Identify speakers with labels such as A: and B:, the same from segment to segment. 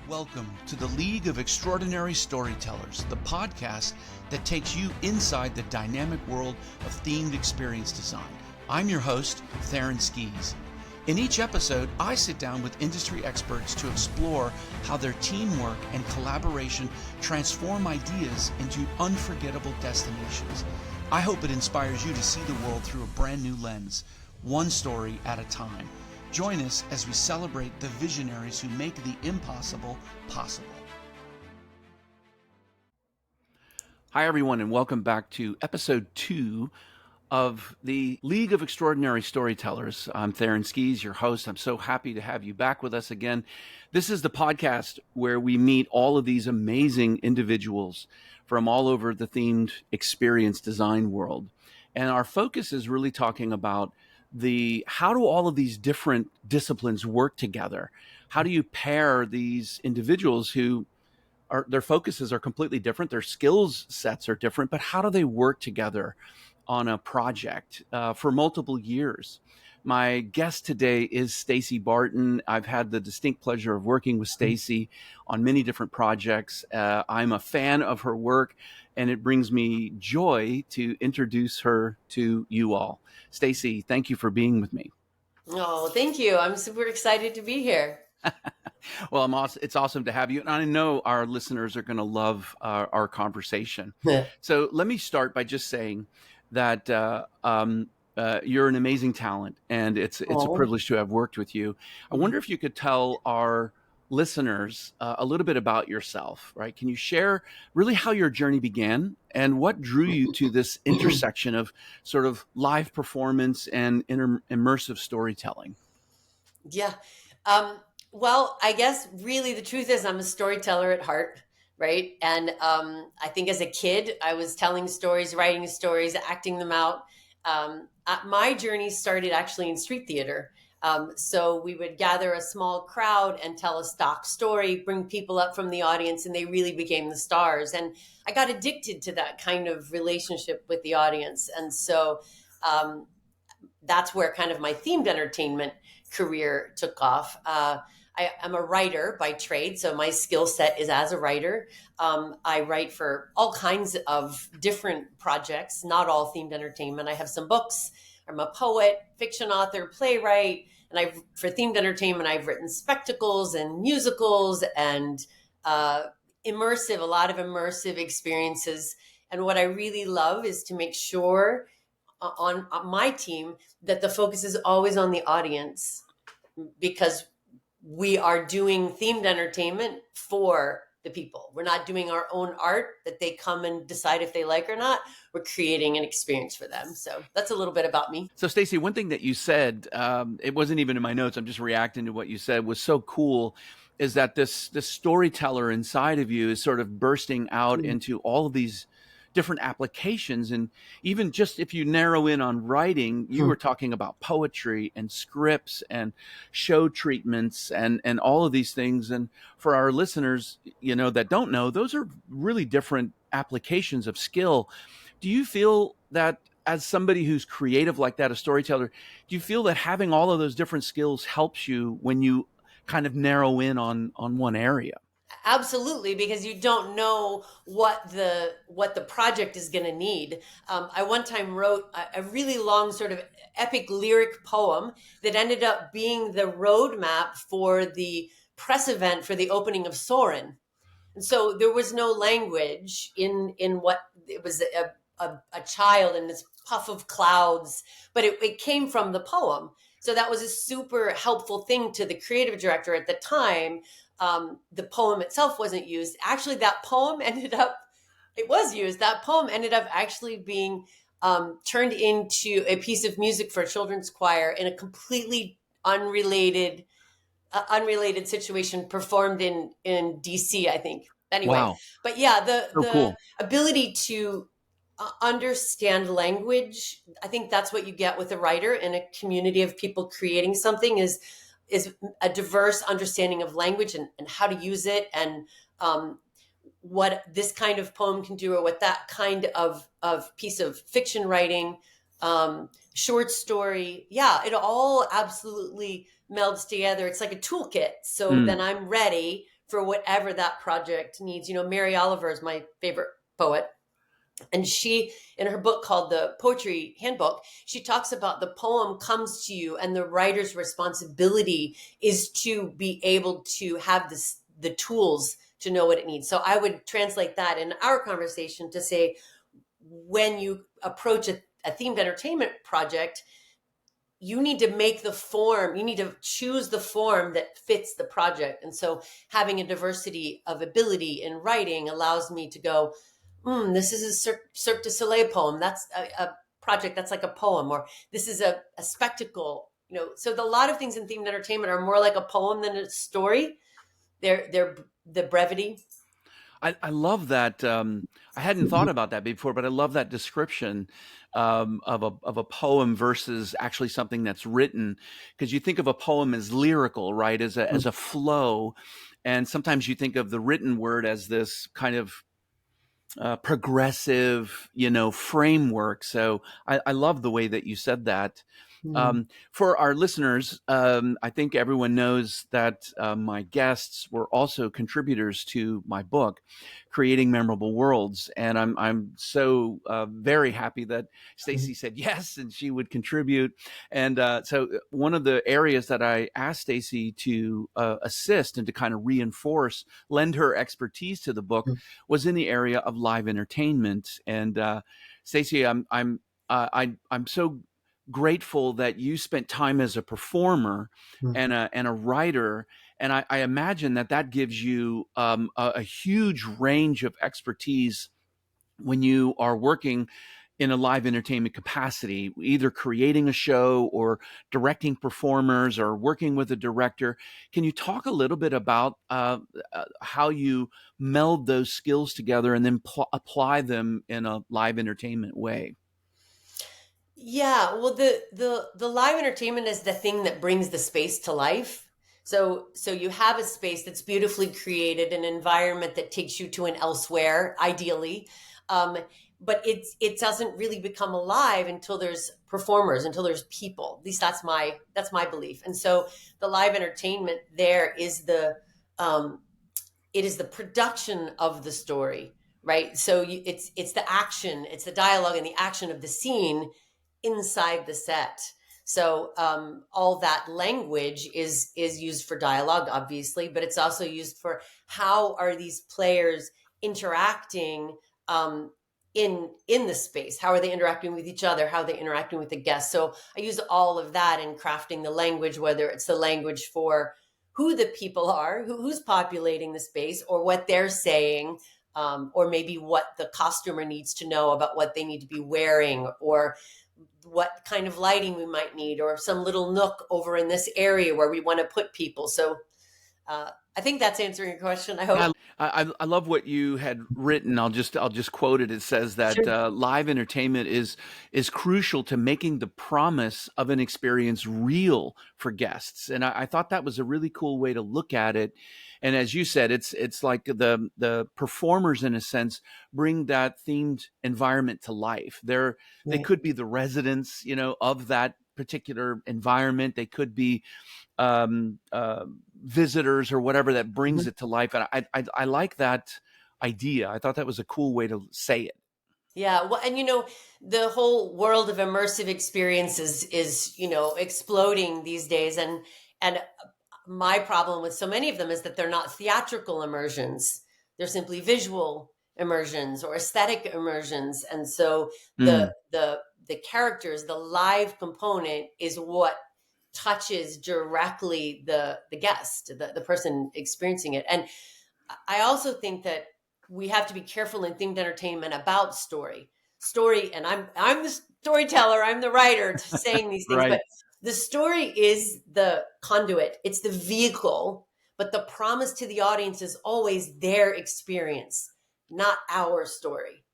A: Welcome to the League of Extraordinary Storytellers, the podcast that takes you inside the dynamic world of themed experience design. I'm your host, Theron Skees. In each episode, I sit down with industry experts to explore how their teamwork and collaboration transform ideas into unforgettable destinations. I hope it inspires you to see the world through a brand new lens, one story at a time. Join us as we celebrate the visionaries who make the impossible possible. Hi, everyone, and welcome back to episode 2 of the League of Extraordinary Storytellers. I'm Theron Skees, your host. I'm so happy to have you back with us again. This is the podcast where we meet all of these amazing individuals from all over the themed experience design world. And our focus is really talking about how do all of these different disciplines work together? How do you pair these individuals who their focuses are completely different, their skills sets are different, but how do they work together on a project for multiple years? My guest today is Stacy Barton. I've had the distinct pleasure of working with Stacy on many different projects. I'm a fan of her work, and it brings me joy to introduce her to you all. Stacy, thank you for being with me.
B: Oh, thank you. I'm super excited to be here.
A: Well, it's awesome to have you. And I know our listeners are going to love our conversation. So let me start by just saying that you're an amazing talent, and it's a privilege to have worked with you. I wonder if you could tell our listeners a little bit about yourself, right? Can you share really how your journey began and what drew you to this intersection of sort of live performance and immersive storytelling?
B: Yeah. Well, I guess really the truth is I'm a storyteller at heart, right? And I think as a kid, I was telling stories, writing stories, acting them out. My journey started actually in street theater. So we would gather a small crowd and tell a stock story, bring people up from the audience, and they really became the stars. And I got addicted to that kind of relationship with the audience. And so that's where kind of my themed entertainment career took off. I'm a writer by trade, so my skill set is as a writer. I write for all kinds of different projects, not all themed entertainment. I have some books. I'm a poet, fiction author, playwright, and for themed entertainment, I've written spectacles and musicals and a lot of immersive experiences. And what I really love is to make sure on my team that the focus is always on the audience, because we are doing themed entertainment for the people. We're not doing our own art that they come and decide if they like or not. We're creating an experience for them. So that's a little bit about me.
A: So Stacy, one thing that you said, it wasn't even in my notes, I'm just reacting to what you said, was so cool, is that this storyteller inside of you is sort of bursting out into all of these different applications. And even just if you narrow in on writing, you were talking about poetry and scripts and show treatments and all of these things. And for our listeners, that don't know, those are really different applications of skill. Do you feel that as somebody who's creative like that, a storyteller, do you feel that having all of those different skills helps you when you kind of narrow in on one area?
B: Absolutely, because you don't know what the project is going to need. I one time wrote a really long sort of epic lyric poem that ended up being the roadmap for the press event for the opening of Soarin'. And so there was no language in what it was, a child in this puff of clouds, but it came from the poem. So that was a super helpful thing to the creative director at the time. The poem itself wasn't used. Actually, that poem ended up actually being turned into a piece of music for a children's choir in a completely unrelated situation, performed in DC, I think. Anyway, wow. But yeah, the ability to understand language, I think that's what you get with a writer in a community of people creating something, is a diverse understanding of language and how to use it, and what this kind of poem can do, or what that kind of piece of fiction writing, short story. Yeah, it all absolutely melds together. It's like a toolkit. So then I'm ready for whatever that project needs. Mary Oliver is my favorite poet. And she, in her book called The Poetry Handbook, she talks about the poem comes to you, and the writer's responsibility is to be able to have the tools to know what it needs. So I would translate that in our conversation to say, when you approach a themed entertainment project, you need to make the form, you need to choose the form that fits the project. And so having a diversity of ability in writing allows me to go, this is a Cirque du Soleil poem. That's a project that's like a poem, or this is a spectacle. So a lot of things in themed entertainment are more like a poem than a story. They're the brevity.
A: I love that. I hadn't thought about that before, but I love that description of a poem versus actually something that's written, because you think of a poem as lyrical, right? As a flow, and sometimes you think of the written word as this kind of progressive, framework. So I love the way that you said that. For our listeners, I think everyone knows that my guests were also contributors to my book, Creating Memorable Worlds, and I'm so very happy that Stacy said yes and she would contribute. And so one of the areas that I asked Stacy to assist and to kind of reinforce, lend her expertise to the book, was in the area of live entertainment. And Stacy, I'm so grateful that you spent time as a performer and a writer, and I imagine that gives you a huge range of expertise when you are working in a live entertainment capacity, either creating a show or directing performers or working with a director. Can you talk a little bit about how you meld those skills together and then apply them in a live entertainment way?
B: Yeah, well, the live entertainment is the thing that brings the space to life. So you have a space that's beautifully created, an environment that takes you to an elsewhere, ideally. Um, but it doesn't really become alive until there's performers, until there's people. At least that's my belief. And so the live entertainment there is um, it is the production of the story, right? So it's the action, it's the dialogue and the action of the scene inside the set. So all that language is used for dialogue, obviously, but it's also used for how are these players interacting in the space? How are they interacting with each other? How are they interacting with the guests? So I use all of that in crafting the language, whether it's the language for who the people are, who's populating the space, or what they're saying, or maybe what the costumer needs to know about what they need to be wearing, or what kind of lighting we might need, or some little nook over in this area where we want to put people. So I think that's answering your question, I
A: Yeah,
B: hope.
A: I love what you had written. I'll just quote it. It says that
B: Sure.
A: live entertainment is crucial to making the promise of an experience real for guests, and I thought that was a really cool way to look at it. And as you said, it's like the performers, in a sense, bring that themed environment to life. They
B: Right.
A: could be the residents, of that particular environment. They could be visitors or whatever that brings
B: Mhm.
A: it to life. And I like that idea. I thought that was a cool way to say it.
B: Yeah, well, and the whole world of immersive experiences is exploding these days, and my problem with so many of them is that they're not theatrical immersions. They're simply visual immersions or aesthetic immersions. And so the
A: Mm.
B: the the characters, the live component is what touches directly the guest, the person experiencing it. And I also think that we have to be careful in themed entertainment about story, and I'm the storyteller, I'm the writer saying these things, but
A: Right.
B: the story is the conduit, it's the vehicle, but the promise to the audience is always their experience, not our story.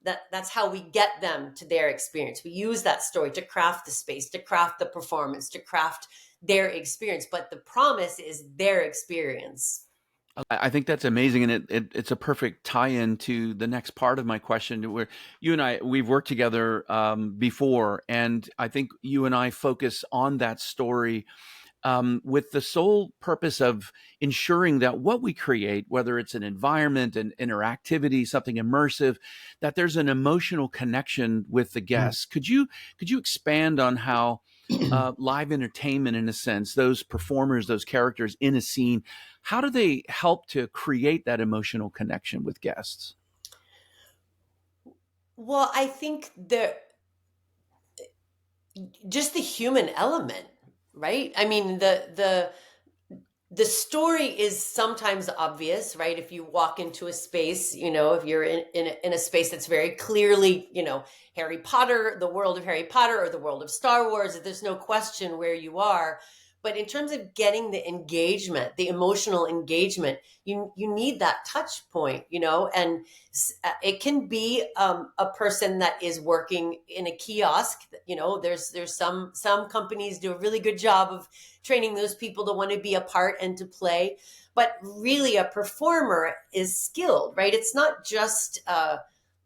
B: That's how we get them to their experience. We use that story to craft the space, to craft the performance, to craft their experience, but the promise is their experience.
A: I think that's amazing, and it's a perfect tie-in to the next part of my question, where you and we've worked together before, and I think you and I focus on that story with the sole purpose of ensuring that what we create, whether it's an environment, an interactivity, something immersive, that there's an emotional connection with the guests. Could you expand on how live entertainment, in a sense, those performers, those characters in a scene, how do they help to create that emotional connection with guests?
B: Well, I think just the human element, right? I mean, the story is sometimes obvious, right? If you walk into a space, if you're in a space that's very clearly, Harry Potter, the world of Harry Potter, or the world of Star Wars, there's no question where you are. But in terms of getting the engagement, the emotional engagement, you need that touch point, and it can be a person that is working in a kiosk. There's some companies do a really good job of training those people to want to be a part and to play. But really, a performer is skilled, right? It's not just,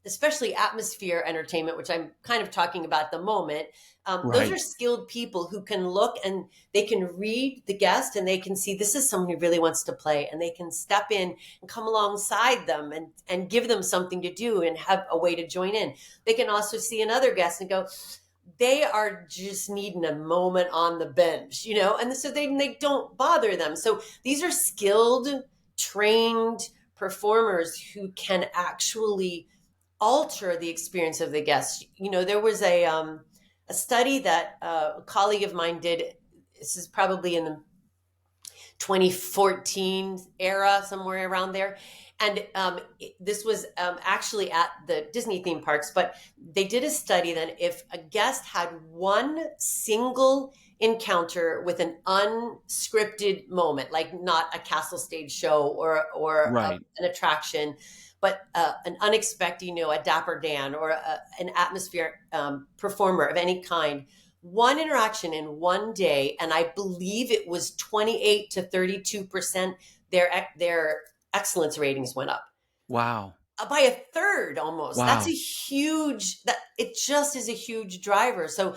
B: especially atmosphere entertainment, which I'm kind of talking about at the moment. Those are
A: Right.
B: skilled people who can look and they can read the guest and they can see this is someone who really wants to play, and they can step in and come alongside them and give them something to do and have a way to join in. They can also see another guest and go, they are just needing a moment on the bench, and so they don't bother them. So these are skilled, trained performers who can actually alter the experience of the guest. There was a study that a colleague of mine did. This is probably in the 2014 era, somewhere around there. And this was actually at the Disney theme parks, but they did a study that if a guest had one single encounter with an unscripted moment, like not a castle stage show or
A: Right.
B: an attraction, but an unexpected, a Dapper Dan or an atmosphere performer of any kind, one interaction in one day, and I believe it was 28 to 32%, their excellence ratings went up
A: Wow.
B: by a third almost. That's a
A: Wow.
B: huge, that it just is a huge driver. So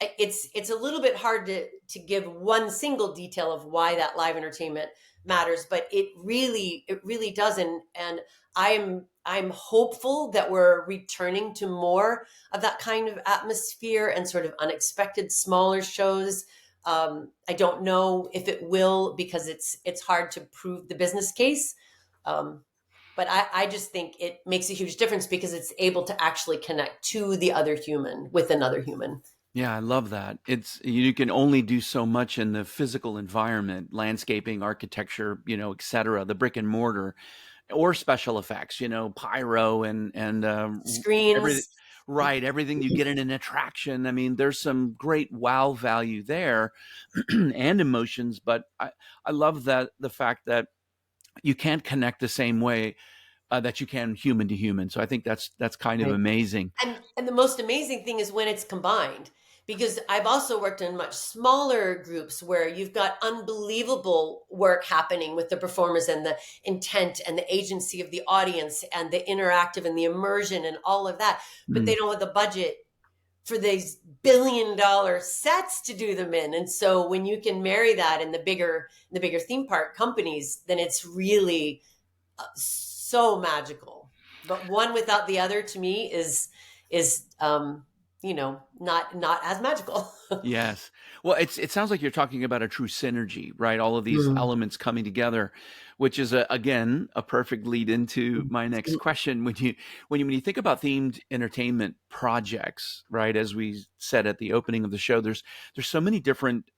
B: it's a little bit hard to give one single detail of why that live entertainment matters, but it really does. And I'm hopeful that we're returning to more of that kind of atmosphere and sort of unexpected smaller shows. I don't know if it will, because it's hard to prove the business case. Um, but I just think it makes a huge difference because it's able to actually connect to the other human with another human.
A: Yeah, I love that. It's you can only do so much in the physical environment, landscaping, architecture, et cetera, the brick and mortar, or special effects, pyro and everything.
B: Screens.
A: Right, everything you get in an attraction. I mean, there's some great wow value there, and emotions. But I love that the fact that you can't connect the same way that you can human to human. So I think that's kind of
B: Right.
A: amazing.
B: And the most amazing thing is when it's combined, because I've also worked in much smaller groups where you've got unbelievable work happening with the performers and the intent and the agency of the audience and the interactive and the immersion and all of that, but they
A: Mm,
B: don't have the budget for these billion-dollar sets to do them in. And so when you can marry that in the bigger theme park companies, then it's really so magical. But one without the other, to me, is not as magical.
A: yes. Well, it sounds like you're talking about a true synergy, right? All of these
B: Mm.
A: elements coming together, which is again a perfect lead into my next question. When you think about themed entertainment projects, right? As we said at the opening of the show, there's so many different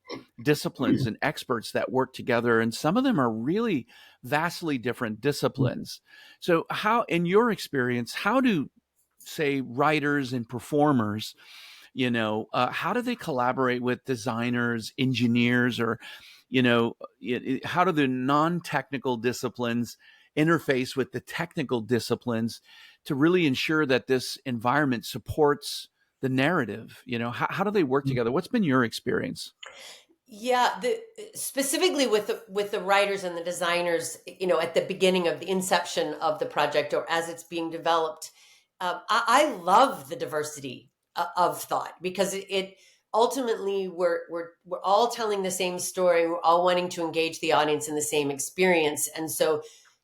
A: disciplines and experts that work together, and some of them are really vastly different disciplines. So, how, in your experience, how do, say, writers and performers, how do they collaborate with designers, engineers, or how do the non-technical disciplines interface with the technical disciplines to really ensure that this environment supports the narrative? How do they work together? What's been your experience?
B: Yeah, specifically with the writers and the designers, at the beginning of the inception of the project or as it's being developed, I love the diversity of thought because ultimately we're all telling the same story. We're all wanting to engage the audience in the same experience. And so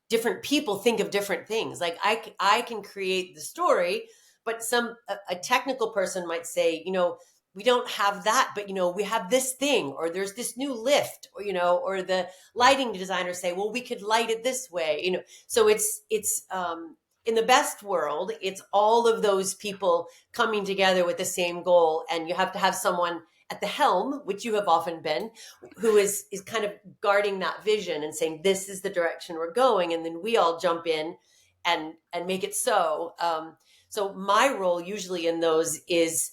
B: different people think of different things. Like I can create the story, but a technical person might say, we don't have that, but we have this thing, or there's this new lift, or or the lighting designer say, well, we could light it this way. So it's in the best world, it's all of those people coming together with the same goal, and you have to have someone at the helm, which you have often been, who is kind of guarding that vision and saying, this is the direction we're going, and then we all jump in and make it so. So my role usually in those is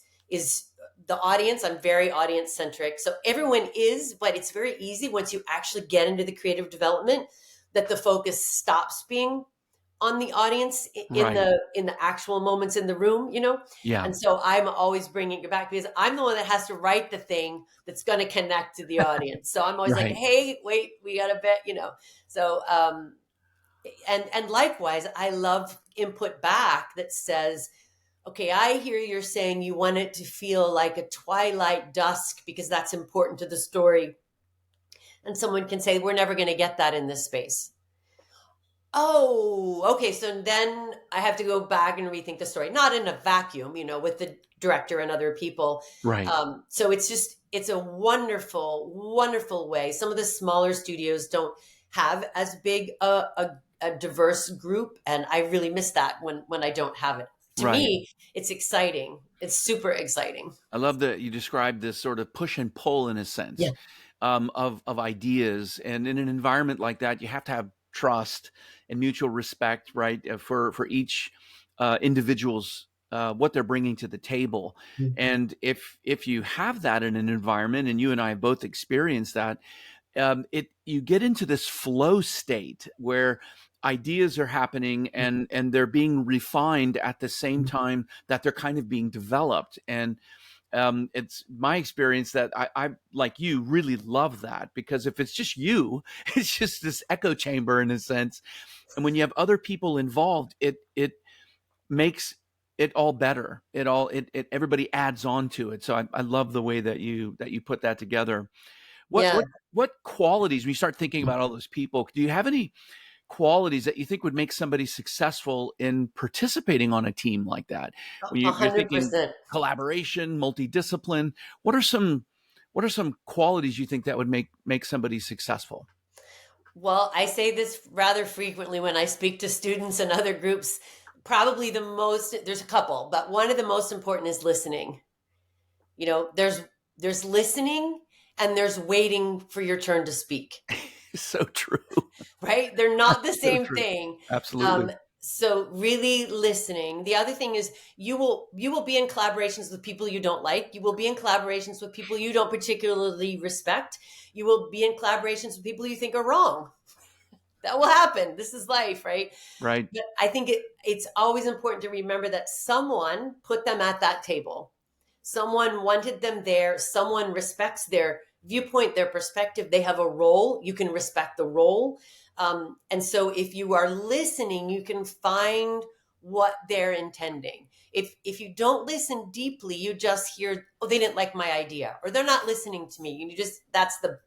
B: the audience. I'm very audience centric, so everyone is, but it's very easy once you actually get into the creative development that the focus stops being on the audience in
A: Right.
B: the actual moments in the room.
A: Yeah.
B: And so I'm always bringing it back because I'm the one that has to write the thing that's going to connect to the audience. So I'm always like,
A: Right.
B: hey, wait, we got a bet. So and likewise, I love input back that says, okay, I hear you're saying you want it to feel like a twilight dusk because that's important to the story. And someone can say, we're never going to get that in this space. Oh, okay. So then I have to go back and rethink the story, not in a vacuum, with the director and other people.
A: Right.
B: So it's a wonderful, wonderful way. Some of the smaller studios don't have as big a diverse group, and I really miss that when I don't have it. To
A: Right.
B: me, it's exciting. It's super exciting.
A: I love that you described this sort of push and pull in a
B: Yeah.
A: sense, of ideas, and in an environment like that, you have to have trust and mutual respect, right, for each individual's what they're bringing to the table.
B: Mhm.
A: And if you have that in an environment, and you and I have both experienced that, it you get into this flow state where ideas are happening, and they're being refined at the same time that they're kind of being developed. And it's my experience that I, like you, really love that, because if it's just you, it's just this echo chamber in a sense. And when you have other people involved, it makes it all better. It everybody adds on to it. So I love the way that you put that together. What
B: Yeah.
A: what what qualities, when you start thinking about all those people, do you have any qualities that you think would make somebody successful in participating on a team like that? When
B: A
A: you're
B: hundred
A: thinking
B: percent.
A: collaboration, multidiscipline, what are some qualities you think that would make somebody successful?
B: Well, I say this rather frequently when I speak to students and other groups. Probably there's a couple, but one of the most important is listening. There's listening and there's waiting for your turn to speak,
A: So true.
B: right? They're not the
A: So
B: same
A: true.
B: thing.
A: Absolutely.
B: So really listening. The other thing is you will be in collaborations with people you don't like. You will be in collaborations with people you don't particularly respect. You will be in collaborations with people you think are wrong. That will happen. This is life, right?
A: Right.
B: But I think it's always important to remember that someone put them at that table. Someone wanted them there. Someone respects their viewpoint, their perspective. They have a role. You can respect the role. And so if you are listening, you can find what they're intending. If you don't listen deeply, you just hear, oh, they didn't like my idea, or they're not listening to me. That's the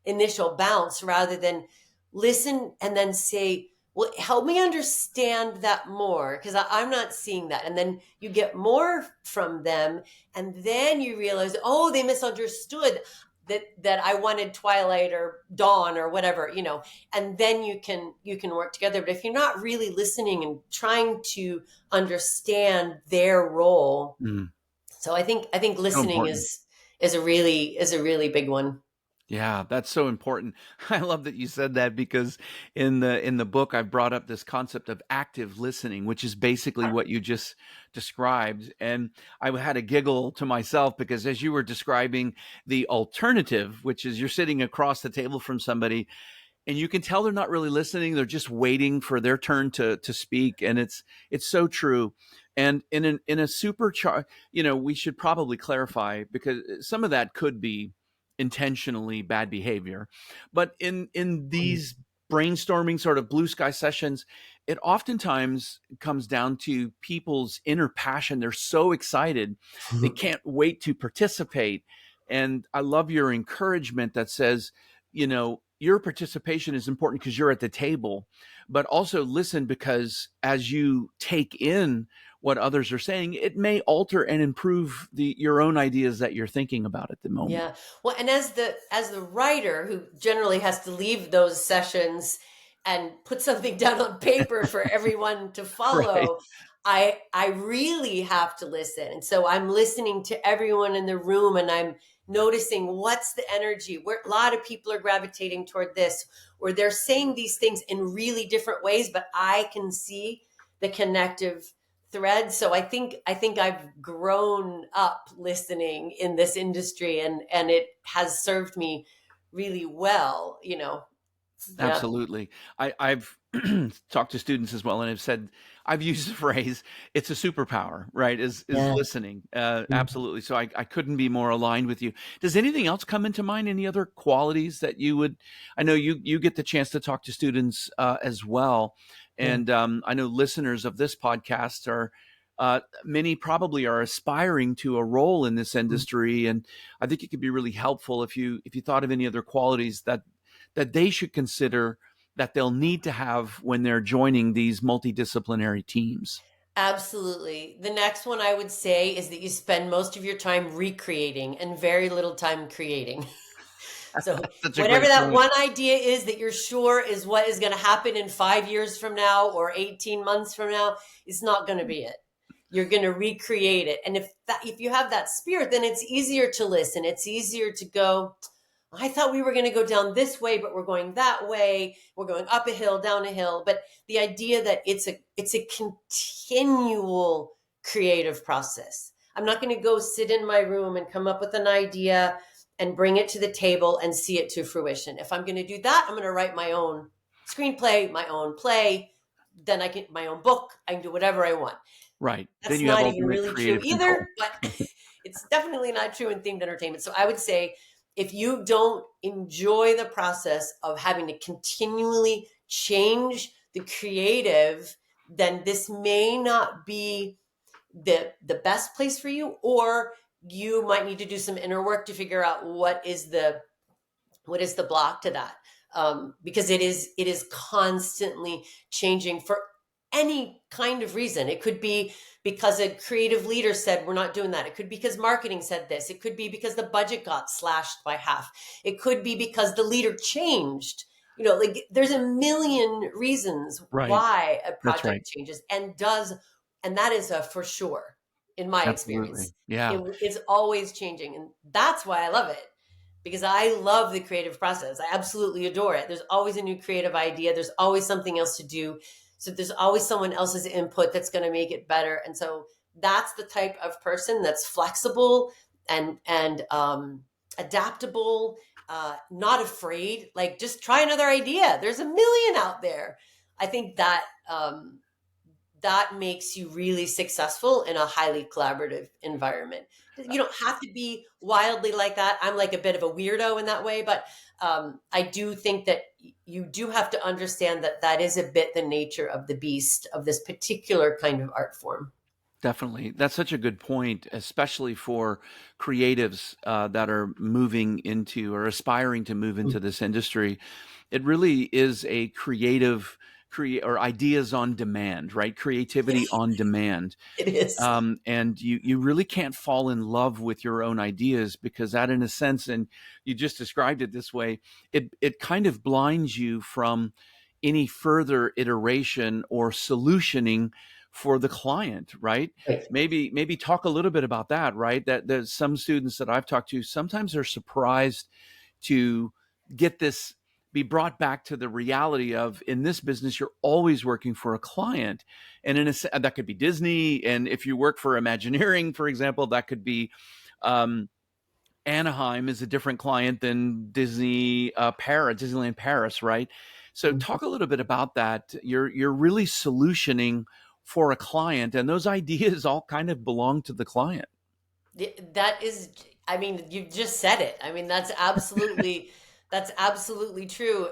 B: initial bounce, rather than listen and then say, well, help me understand that more, because I'm not seeing that. And then you get more from them, and then you realize, oh, they misunderstood that I wanted twilight or dawn or whatever, and then you can work together. But if you're not really listening and trying to understand their role,
A: Mm.
B: so I think
A: So
B: listening
A: important.
B: is a really big one.
A: Yeah, that's so important. I love that you said that, because in the book I've brought up this concept of active listening, which is basically what you just described. And I had a giggle to myself, because as you were describing the alternative, which is you're sitting across the table from somebody, and you can tell they're not really listening, they're just waiting for their turn to speak. And it's so true. And in a supercharge, we should probably clarify, because some of that could be intentionally bad behavior, but in these brainstorming sort of blue sky sessions, it oftentimes comes down to people's inner passion. They're so excited, they can't wait to participate. And I love your encouragement that says, your participation is important because you're at the table, but also listen, because as you take in what others are saying, it may alter and improve your own ideas that you're thinking about at the moment.
B: Yeah. Well, and as the writer who generally has to leave those sessions and put something down on paper for everyone to
A: Right.
B: follow, I really have to listen. And so I'm listening to everyone in the room, and I'm noticing what's the energy, where a lot of people are gravitating toward this, or they're saying these things in really different ways, but I can see the connective thread. So I think I've grown up listening in this industry, and it has served me really well, Yeah.
A: Absolutely. I've talked to students as well, and I've said, I've used the phrase, "It's a superpower," right? Is
B: Yeah.
A: listening. Absolutely. So I couldn't be more aligned with you. Does anything else come into mind? Any other qualities that you would? I know you get the chance to talk to students as well,
B: Yeah.
A: and I know listeners of this podcast are. Many probably are aspiring to a role in this industry, and I think it could be really helpful if you thought of any other qualities that they should consider that they'll need to have when they're joining these multidisciplinary teams.
B: Absolutely. The next one I would say is that you spend most of your time recreating and very little time creating. So
A: Such a
B: whatever
A: great
B: that
A: point.
B: one idea is that you're sure is what is going to happen in 5 years from now or 18 months from now, it's not going to be it. You're going to recreate it. And if you have that spirit, then it's easier to listen. It's easier to go, I thought we were going to go down this way, but we're going that way. We're going up a hill, down a hill. But the idea that it's a continual creative process. I'm not going to go sit in my room and come up with an idea and bring it to the table and see it to fruition. If I'm going to do that, I'm going to write my own screenplay, my own play. Then I can my own book. I can do whatever I want.
A: Right. Then
B: That's
A: you have
B: not even
A: ultimate
B: really true
A: creative control.
B: either, but it's definitely not true in themed entertainment. So I would say if you don't enjoy the process of having to continually change the creative, then this may not be the best place for you, or you might need to do some inner work to figure out what is the block to that, because it is constantly changing for any kind of reason. It could be because a creative leader said we're not doing that. It could be because marketing said this. It could be because the budget got slashed by half. It could be because the leader changed. Like there's a million reasons
A: Right.
B: why a
A: That's right.
B: project changes, and that is a for sure in my experience.
A: Absolutely. Yeah.
B: It's always changing, and that's why I love it, because I love the creative process. I absolutely adore it. There's always a new creative idea. There's always something else to do. So there's always someone else's input that's going to make it better. And so that's the type of person that's flexible and adaptable, not afraid. Like just try another idea. There's a million out there. I think that makes you really successful in a highly collaborative environment. You don't have to be wildly like that. I'm like a bit of a weirdo in that way, but I do think that you do have to understand that that is a bit the nature of the beast of this particular kind of art form.
A: Definitely. That's such a good point, especially for creatives that are moving into or aspiring to move into this industry. It really is a or ideas on demand, right? Creativity on demand.
B: It is.
A: And you really can't fall in love with your own ideas, because that, in a sense, and you just described it this way, it kind of blinds you from any further iteration or solutioning for the client, right?
B: Right.
A: Maybe talk a little bit about that, right? That there's some students that I've talked to, sometimes they're surprised to get this, be brought back to the reality of, in this business, you're always working for a client. And that could be Disney. And if you work for Imagineering, for example, that could be Anaheim is a different client than Disneyland Paris, right? So talk a little bit about that. You're really solutioning for a client, and those ideas all kind of belong to the client.
B: That is, I mean, you just said it. I mean, that's absolutely true.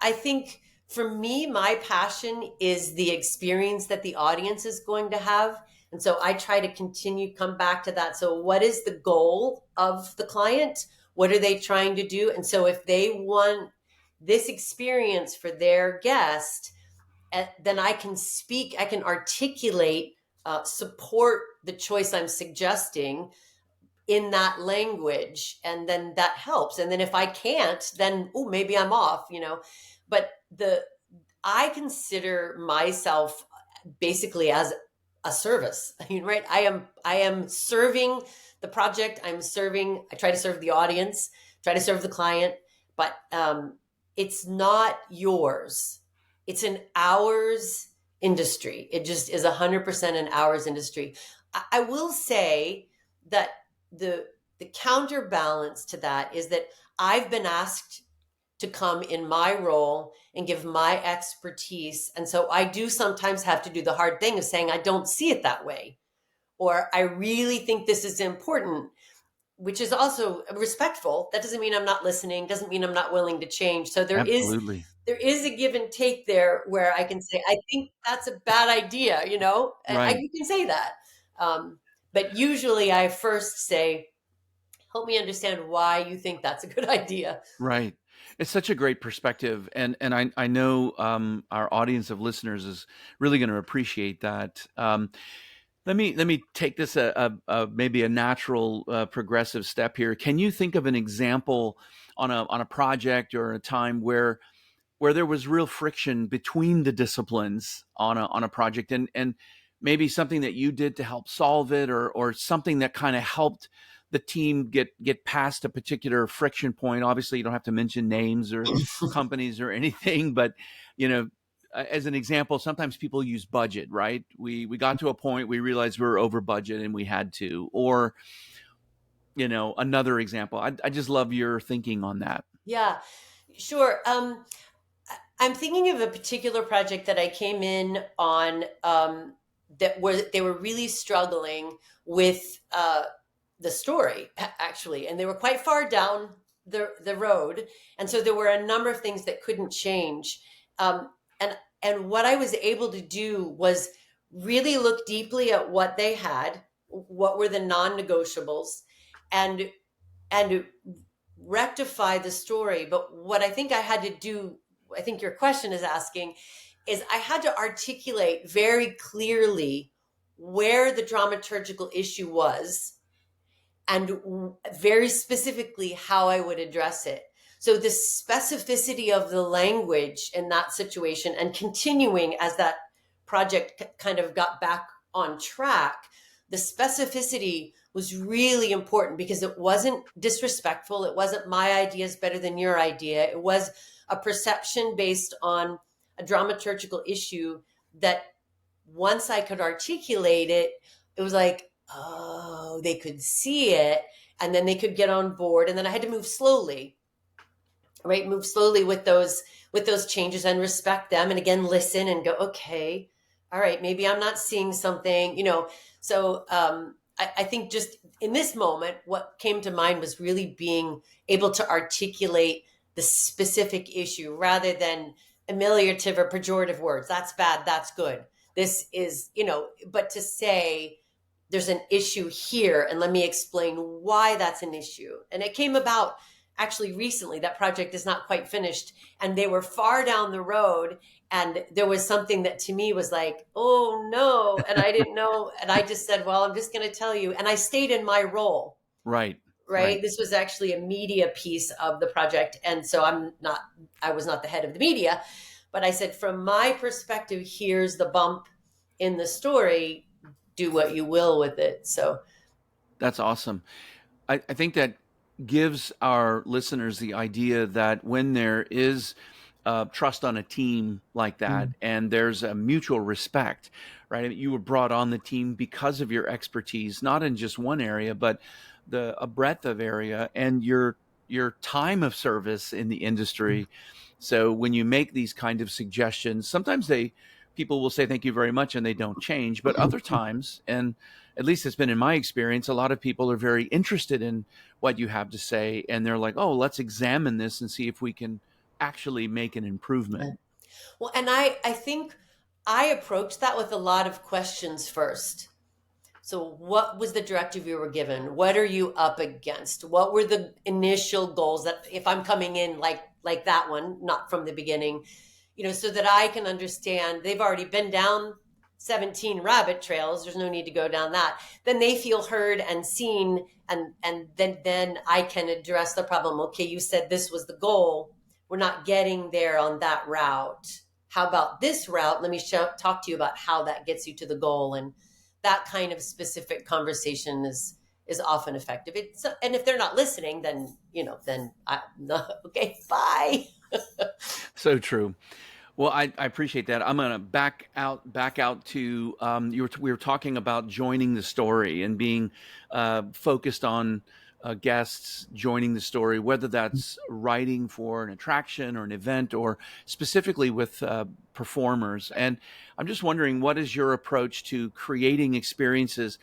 B: I think for me, my passion is the experience that the audience is going to have. And so I try to continue, come back to that. So, what is the goal of the client? What are they trying to do? And so, if they want this experience for their guest, then I can speak, I can articulate, support the choice I'm suggesting in that language, and then that helps. And then if I can't, then oh, maybe I'm off, but the I consider myself basically as a service. I mean, right, I am serving the project. I try to serve the audience, try to serve the client, but it's not yours, it's an hours industry. It just is 100% an hours industry. I will say that the the counterbalance to that is that I've been asked to come in my role and give my expertise. And so I do sometimes have to do the hard thing of saying, I don't see it that way, or I really think this is important, which is also respectful. That doesn't mean I'm not listening, doesn't mean I'm not willing to change. So
A: Absolutely.
B: there is a give and take there where I can say, I think that's a bad idea,
A: Right.
B: you can say that. Um, but usually I first say, help me understand why you think that's a good idea.
A: Right. It's such a great perspective, and I know our audience of listeners is really going to appreciate that. Let me take this maybe a natural progressive step here. Can you think of an example on a project or a time where there was real friction between the disciplines on a project, and maybe something that you did to help solve it, or something that kind of helped the team get past a particular friction point? Obviously you don't have to mention names or companies or anything, but you know as an example, sometimes people use budget, right? We got to a point, we realized we were over budget and we had to, or another example. I just love your thinking on that.
B: Yeah, sure. I'm thinking of a particular project that I came in on, they were really struggling with the story, actually, and they were quite far down the road, and so there were a number of things that couldn't change. And what I was able to do was really look deeply at what they had, what were the non-negotiables, and and rectify the story. But what I think I had to do, I think your question is asking, is I had to articulate very clearly where the dramaturgical issue was, and very specifically how I would address it. So the specificity of the language in that situation, and continuing as that project kind of got back on track, the specificity was really important because it wasn't disrespectful. It wasn't my idea is better than your idea. It was a perception based on a dramaturgical issue that once I could articulate it, it was like, oh, they could see it, and then they could get on board. And then I had to move slowly, right? Move slowly with those changes and respect them. And again, listen and go, okay, all right, maybe I'm not seeing something, So I think just in this moment, what came to mind was really being able to articulate the specific issue rather than ameliorative or pejorative words. That's bad, that's good. This is, but to say there's an issue here and let me explain why that's an issue. And it came about actually recently. That project is not quite finished, and they were far down the road, and there was something that to me was like, oh no, and I didn't know, and I just said, well, I'm just going to tell you, and I stayed in my role.
A: Right.
B: Right,
A: Right.
B: this was actually a media piece of the project, and so I was not the head of the media, but I said, from my perspective, here's the bump in the story, do what you will with it. So
A: That's awesome. I think that gives our listeners the idea that when there is trust on a team like that, and there's a mutual respect, right? I mean, you were brought on the team because of your expertise, not in just one area, but a breadth of area, and your time of service in the industry. So when you make these kind of suggestions, sometimes people will say thank you very much and they don't change, but other times, and at least it's been in my experience, a lot of people are very interested in what you have to say, and they're like, oh, let's examine this and see if we can actually make an improvement.
B: Well, and I think I approached that with a lot of questions first. So, what was the directive you were given? What are you up against? What were the initial goals that, if I'm coming in like that one, not from the beginning, so that I can understand they've already been down 17 rabbit trails. There's no need to go down that. Then they feel heard and seen, and then I can address the problem. Okay, you said this was the goal. We're not getting there on that route. How about this route? Let me talk to you about how that gets you to the goal. And that kind of specific conversation is often effective. And if they're not listening, then then okay, bye.
A: So true. Well, I appreciate that. I'm going to back out to we were talking about joining the story and being focused on guests joining the story, whether that's writing for an attraction or an event, or specifically with performers. And I'm just wondering, what is your approach to creating experiences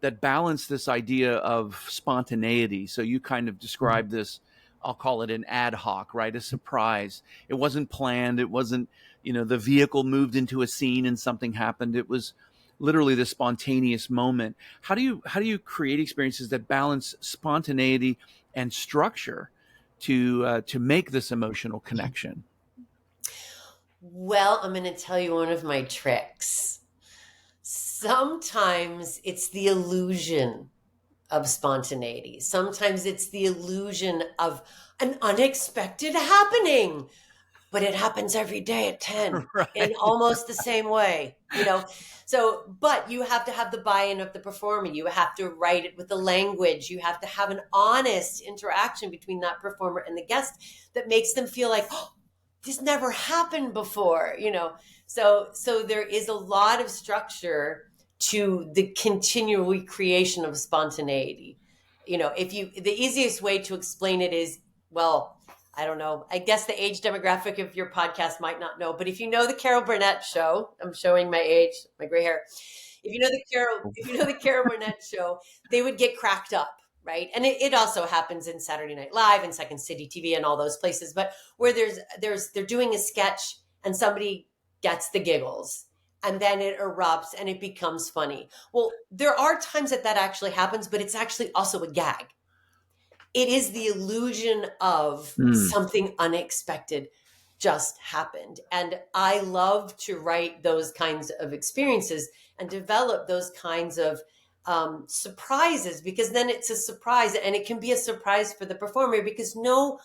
A: that balance this idea of spontaneity? So you kind of described this. I'll call it an ad hoc, right? A surprise. It wasn't planned. It wasn't, the vehicle moved into a scene and something happened. It was literally the spontaneous moment. How do you create experiences that balance spontaneity and structure to make this emotional connection?
B: Well, I'm going to tell you one of my tricks. Sometimes it's the illusion of spontaneity. Sometimes it's the illusion of an unexpected happening, but it happens every day at 10 in
A: Right.
B: almost the same way. So, but you have to have the buy-in of the performer. You have to write it with the language. You have to have an honest interaction between that performer and the guest that makes them feel like, oh, this never happened before. So there is a lot of structure to the continual recreation of spontaneity. The easiest way to explain it is, well, I don't know. I guess the age demographic of your podcast might not know, but if you know the Carol Burnett show, I'm showing my age, my gray hair. If you know the Carol Burnett show, they would get cracked up, right? And it also happens in Saturday Night Live and Second City TV and all those places, but where they're doing a sketch and somebody gets the giggles and then it erupts and it becomes funny. Well, there are times that actually happens, but it's actually also a gag. It is the illusion of
A: Mm,
B: something unexpected just happened. And I love to write those kinds of experiences and develop those kinds of surprises, because then it's a surprise, and it can be a surprise for the performer because no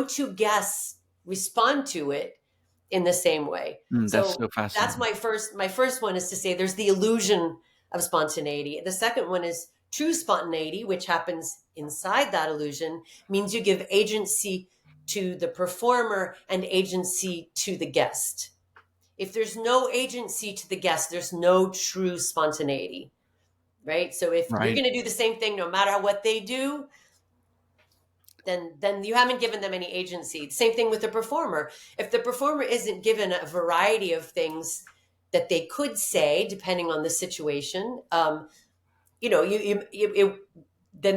B: two guests respond to it in the same way.
A: that's
B: So
A: so
B: that's
A: fascinating.
B: my first one is to say there's the illusion of spontaneity. The second one is true spontaneity, which happens inside that illusion, means you give agency to the performer and agency to the guest. If there's no agency to the guest, there's no true spontaneity, right? So if you're
A: Right.
B: going to do the same thing no matter what they do, then you haven't given them any agency. Same thing with the performer. If the performer isn't given a variety of things that they could say depending on the situation, then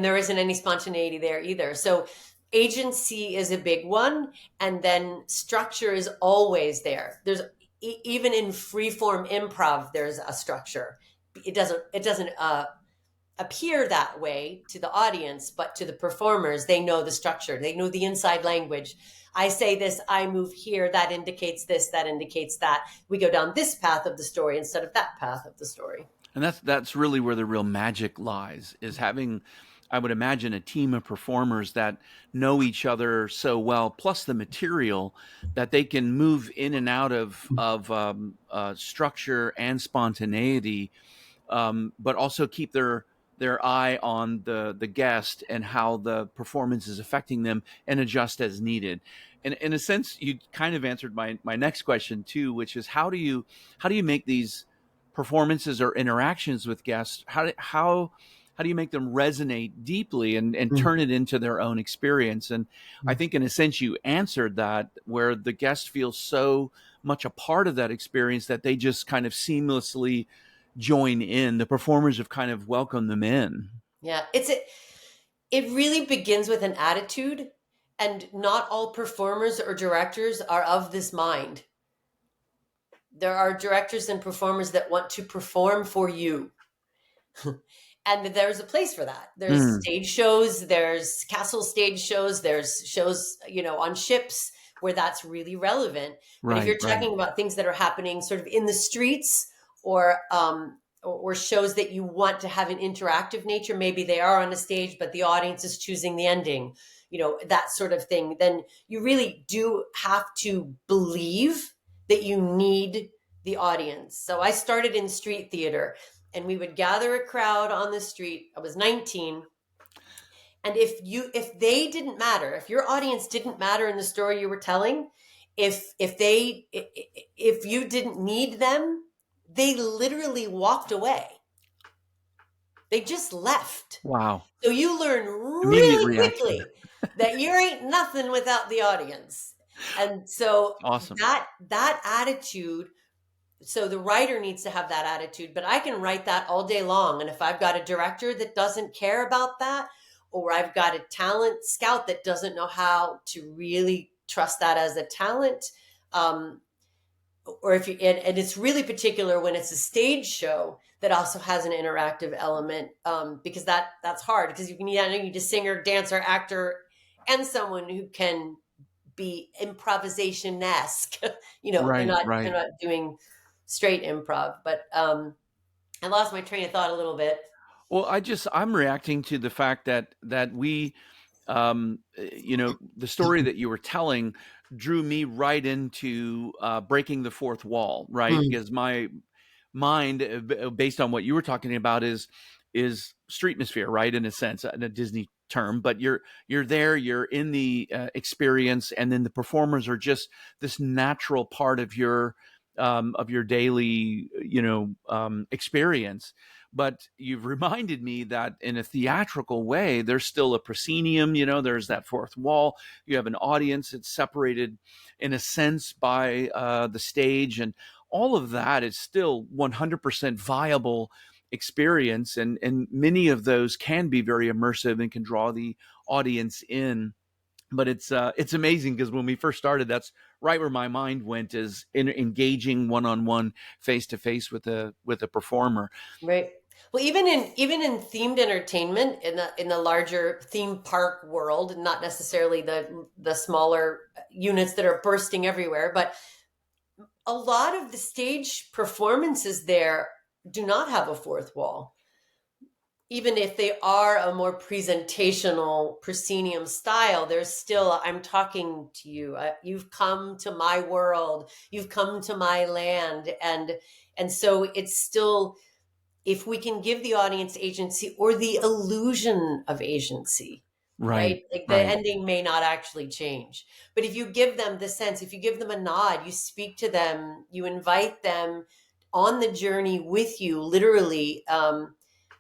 B: there isn't any spontaneity there either. So agency is a big one, and then structure is always there. There's even in free form improv, there's a structure. It doesn't appear that way to the audience, but to the performers, they know the structure. They know the inside language. I say this, I move here, that indicates this, that indicates that. We go down this path of the story instead of that path of the story.
A: And that's really where the real magic lies, is having, I would imagine, a team of performers that know each other so well, plus the material, that they can move in and out of structure and spontaneity, but also keep their eye on the guest and how the performance is affecting them, and adjust as needed. And in a sense, you kind of answered my next question too, which is how do you make these performances or interactions with guests, how do you make them resonate deeply and turn it into their own experience? And I think in a sense you answered that, where the guest feels so much a part of that experience that they just kind of seamlessly join in. The performers have kind of welcomed them in.
B: Yeah, it really begins with an attitude. And not all performers or directors are of this mind. There are directors and performers that want to perform for you. And there's a place for that. There's
A: Mm,
B: stage shows, there's castle stage shows, there's shows, on ships where that's really relevant. But if
A: right,
B: you're
A: right,
B: talking about things that are happening sort of in the streets, or or shows that you want to have an interactive nature, maybe they are on a stage, but the audience is choosing the ending, that sort of thing, then you really do have to believe that you need the audience. So I started in street theater, and we would gather a crowd on the street. I was 19. And if they didn't matter, if your audience didn't matter in the story you were telling, if you didn't need them, they literally walked away. They just left.
A: wow,
B: So you learn
A: immediate
B: really
A: reaction.
B: quickly that you ain't nothing without the audience. And so
A: Awesome.
B: that attitude, so the writer needs to have that attitude, but I can write that all day long. And if I've got a director that doesn't care about that, or I've got a talent scout that doesn't know how to really trust that as a talent, um, or if you, and it's really particular when it's a stage show that also has an interactive element, because that's hard, because you need a singer, dancer, actor, and someone who can be improvisation-esque. They're
A: Right,
B: not they're
A: right.
B: not doing straight improv. But I lost my train of thought a little bit.
A: Well, I'm reacting to the fact that we, the story that you were telling drew me right into breaking the fourth wall, right?
B: Mm,
A: Because my mind, based on what you were talking about, is streetmosphere, right? In a sense, in a Disney term, but you're there, you're in the experience, and then the performers are just this natural part of your daily, experience. But you've reminded me that in a theatrical way, there's still a proscenium, there's that fourth wall. You have an audience that's separated in a sense by the stage, and all of that is still 100% viable experience. And many of those can be very immersive and can draw the audience in. But it's amazing because when we first started, that's right where my mind went, is in engaging one on one, face to face with a performer.
B: right. Well, even in themed entertainment, in the larger theme park world, not necessarily the smaller units that are bursting everywhere, but a lot of the stage performances there do not have a fourth wall. Even if they are a more presentational proscenium style, there's still, I'm talking to you. You've come to my world. You've come to my land, and so it's still, if we can give the audience agency or the illusion of agency,
A: Right,
B: right? Like the
A: right.
B: ending may not actually change, but if you give them the sense, if you give them a nod, you speak to them, you invite them on the journey with you, literally.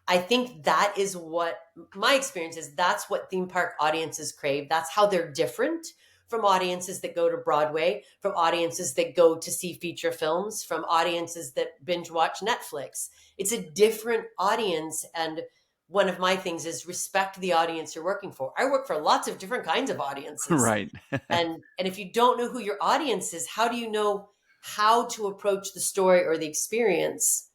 B: I think that is what my experience is. That's what theme park audiences crave. That's how they're different from audiences that go to Broadway, from audiences that go to see feature films, from audiences that binge watch Netflix. It's a different audience. And one of my things is respect the audience you're working for. I work for lots of different kinds of audiences.
A: Right.
B: And if you don't know who your audience is, how do you know how to approach the story or the experience?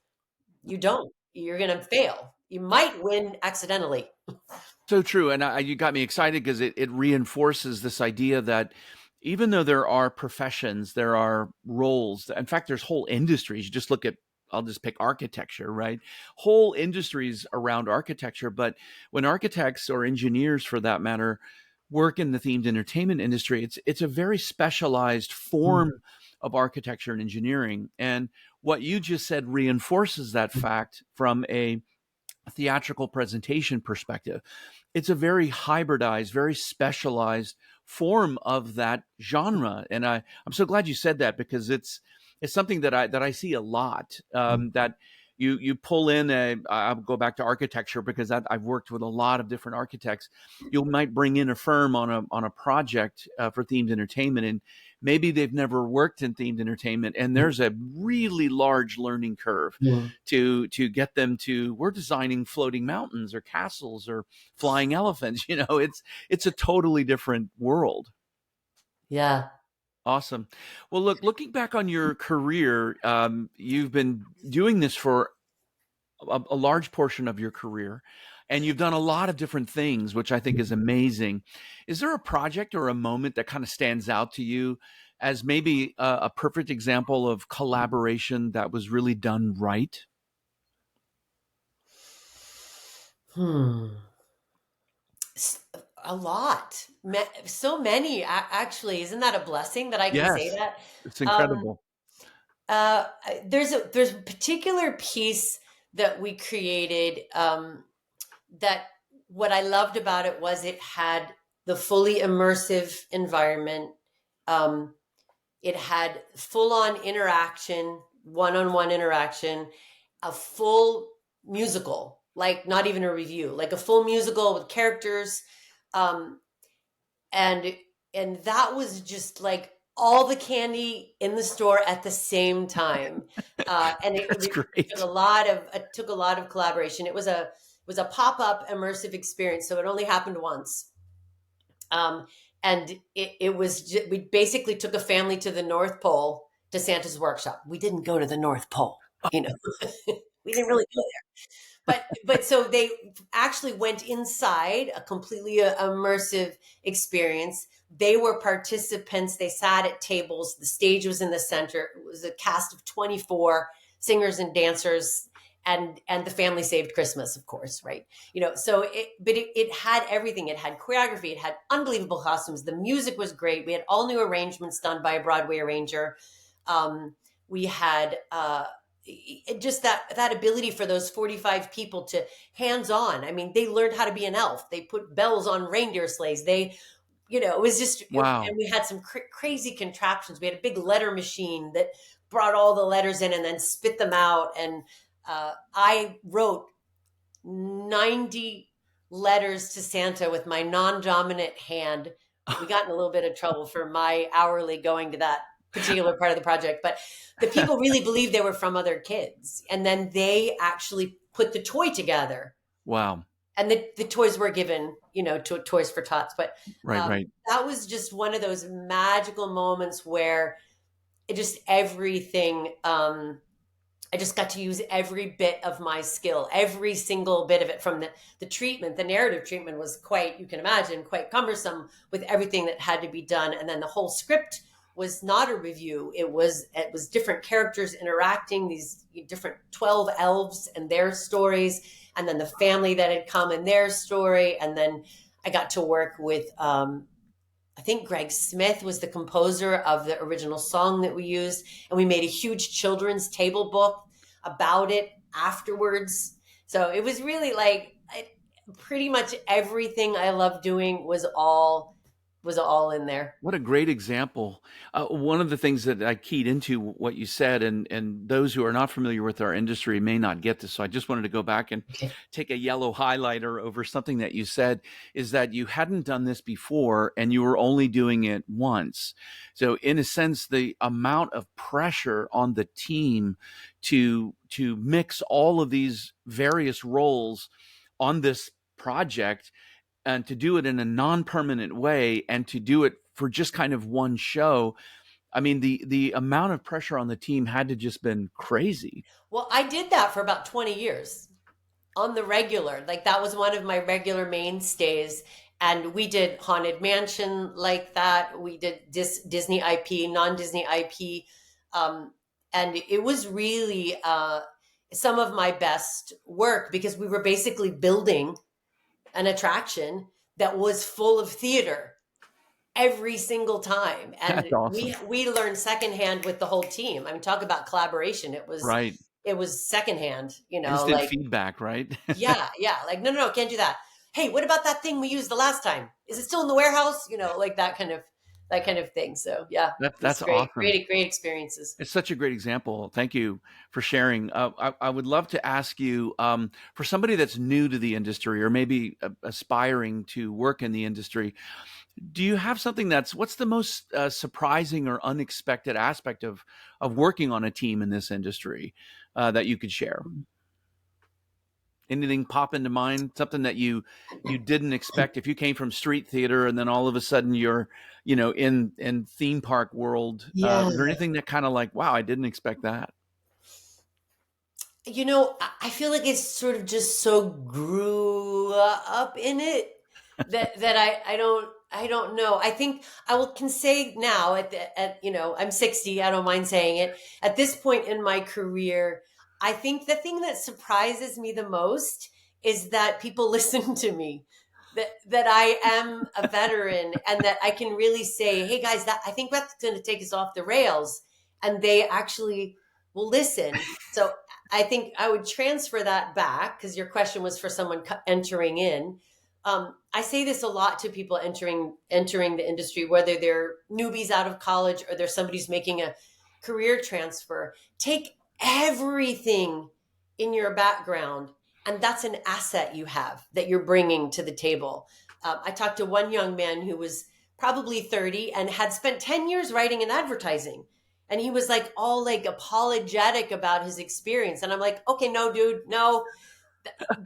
B: You don't. You're going to fail. You might win accidentally.
A: So true. And you got me excited because it reinforces this idea that even though there are professions, there are roles. In fact, there's whole industries. You just look at, I'll just pick architecture, right? Whole industries around architecture. But when architects or engineers, for that matter, work in the themed entertainment industry, it's a very specialized form of architecture and engineering. And what you just said reinforces that fact from a theatrical presentation perspective. It's a very hybridized, very specialized form of that genre. And I'm so glad you said that, because it's something that I see a lot, that you pull in I'll go back to architecture because I've worked with a lot of different architects. You might bring in a firm on a project for themed entertainment, and maybe they've never worked in themed entertainment, and there's a really large learning curve
B: Mm.
A: to get them to, we're designing floating mountains or castles or flying elephants. It's a totally different world.
B: Yeah.
A: Awesome. Well, look, looking back on your career, you've been doing this for a large portion of your career, and you've done a lot of different things, which I think is amazing. Is there a project or a moment that kind of stands out to you as maybe a perfect example of collaboration that was really done right?
B: Hmm. S- A lot. So many, actually. Isn't that a blessing that I can say
A: Yes,
B: that?
A: it's
B: Um,
A: incredible.
B: there's a particular piece that we created, that what I loved about it was it had the fully immersive environment. Um, it had full on interaction, one on one interaction, a full musical, like not even a review, like a full musical with characters. Um, and and that was just like all the candy in the store at the same time. And
A: That's
B: it took a
A: great.
B: lot of collaboration. It was a pop-up immersive experience, so it only happened once. um, and we basically took a family to the North Pole, to Santa's workshop. We didn't go to the North Pole, you know. We didn't really go, but so they actually went inside, a completely immersive experience. They were participants. They sat at tables. The stage was in the center. It was a cast of 24 singers and dancers, and the family saved Christmas, of course, right? So it had everything. It had choreography. It had unbelievable costumes. The music was great. We had all new arrangements done by a Broadway arranger. We had just that ability for those 45 people to hands on. I mean, they learned how to be an elf. They put bells on reindeer sleighs. It was and
A: Wow.
B: we had some crazy contraptions. We had a big letter machine that brought all the letters in and then spit them out. And I wrote 90 letters to Santa with my non-dominant hand. We got in a little bit of trouble for my hourly going to that particular part of the project, but the people really believed they were from other kids. And then they actually put the toy together,
A: Wow.
B: and the toys were given, to Toys for Tots. But
A: Right,
B: um,
A: right.
B: that was just one of those magical moments where it just everything. I just got to use every bit of my skill, every single bit of it, from the treatment. The narrative treatment was quite, you can imagine, quite cumbersome with everything that had to be done. And then the whole script was not a review. It was different characters interacting, these different 12 elves and their stories, and then the family that had come and their story. And then I got to work with, I think Greg Smith was the composer of the original song that we used, and we made a huge children's table book about it afterwards. So it was really like, pretty much everything I love doing was all in there.
A: What a great example. One of the things that I keyed into what you said, and those who are not familiar with our industry may not get this. So I just wanted to go back and
B: Okay.
A: take a yellow highlighter over something that you said, is that you hadn't done this before and you were only doing it once. So in a sense, the amount of pressure on the team to mix all of these various roles on this project, and to do it in a non-permanent way, and to do it for just kind of one show. I mean, the amount of pressure on the team had to just been crazy.
B: Well, I did that for about 20 years on the regular. Like, that was one of my regular mainstays. And we did Haunted Mansion like that. We did Disney IP, non-Disney IP. Um, and it was really some of my best work, because we were basically building an attraction that was full of theater every single time. And
A: That's awesome.
B: we learned secondhand with the whole team. I mean, talk about collaboration. It was
A: Right.
B: it was secondhand,
A: Instant
B: like,
A: feedback, right?
B: yeah, yeah, like, no, no, no, can't do that. Hey, what about that thing we used the last time? Is it still in the warehouse? Like that kind of that kind of thing. So yeah, it was
A: That's
B: great,
A: awesome.
B: great experiences.
A: It's such a great example. Thank you for sharing. I would love to ask you, for somebody that's new to the industry or maybe aspiring to work in the industry, do you have something what's the most surprising or unexpected aspect of working on a team in this industry that you could share? Anything pop into mind? Something that you didn't expect if you came from street theater and then all of a sudden you're, in theme park world.
B: Yeah.
A: Was there anything that kind of like, wow, I didn't expect that?
B: I feel like it's sort of just so grew up in it that I don't know. I think can say now I'm 60. I don't mind saying it. At this point in my career, I think the thing that surprises me the most is that people listen to me. That I am a veteran and that I can really say, "Hey guys, that I think that's going to take us off the rails," and they actually will listen. So I think I would transfer that back because your question was for someone entering in. I say this a lot to people entering the industry, whether they're newbies out of college or they're somebody who's making a career transfer. Take everything in your background, and that's an asset you have that you're bringing to the table. I talked to one young man who was probably 30 and had spent 10 years writing in advertising, and he was like all like apologetic about his experience, and I'm like, okay, no dude, no,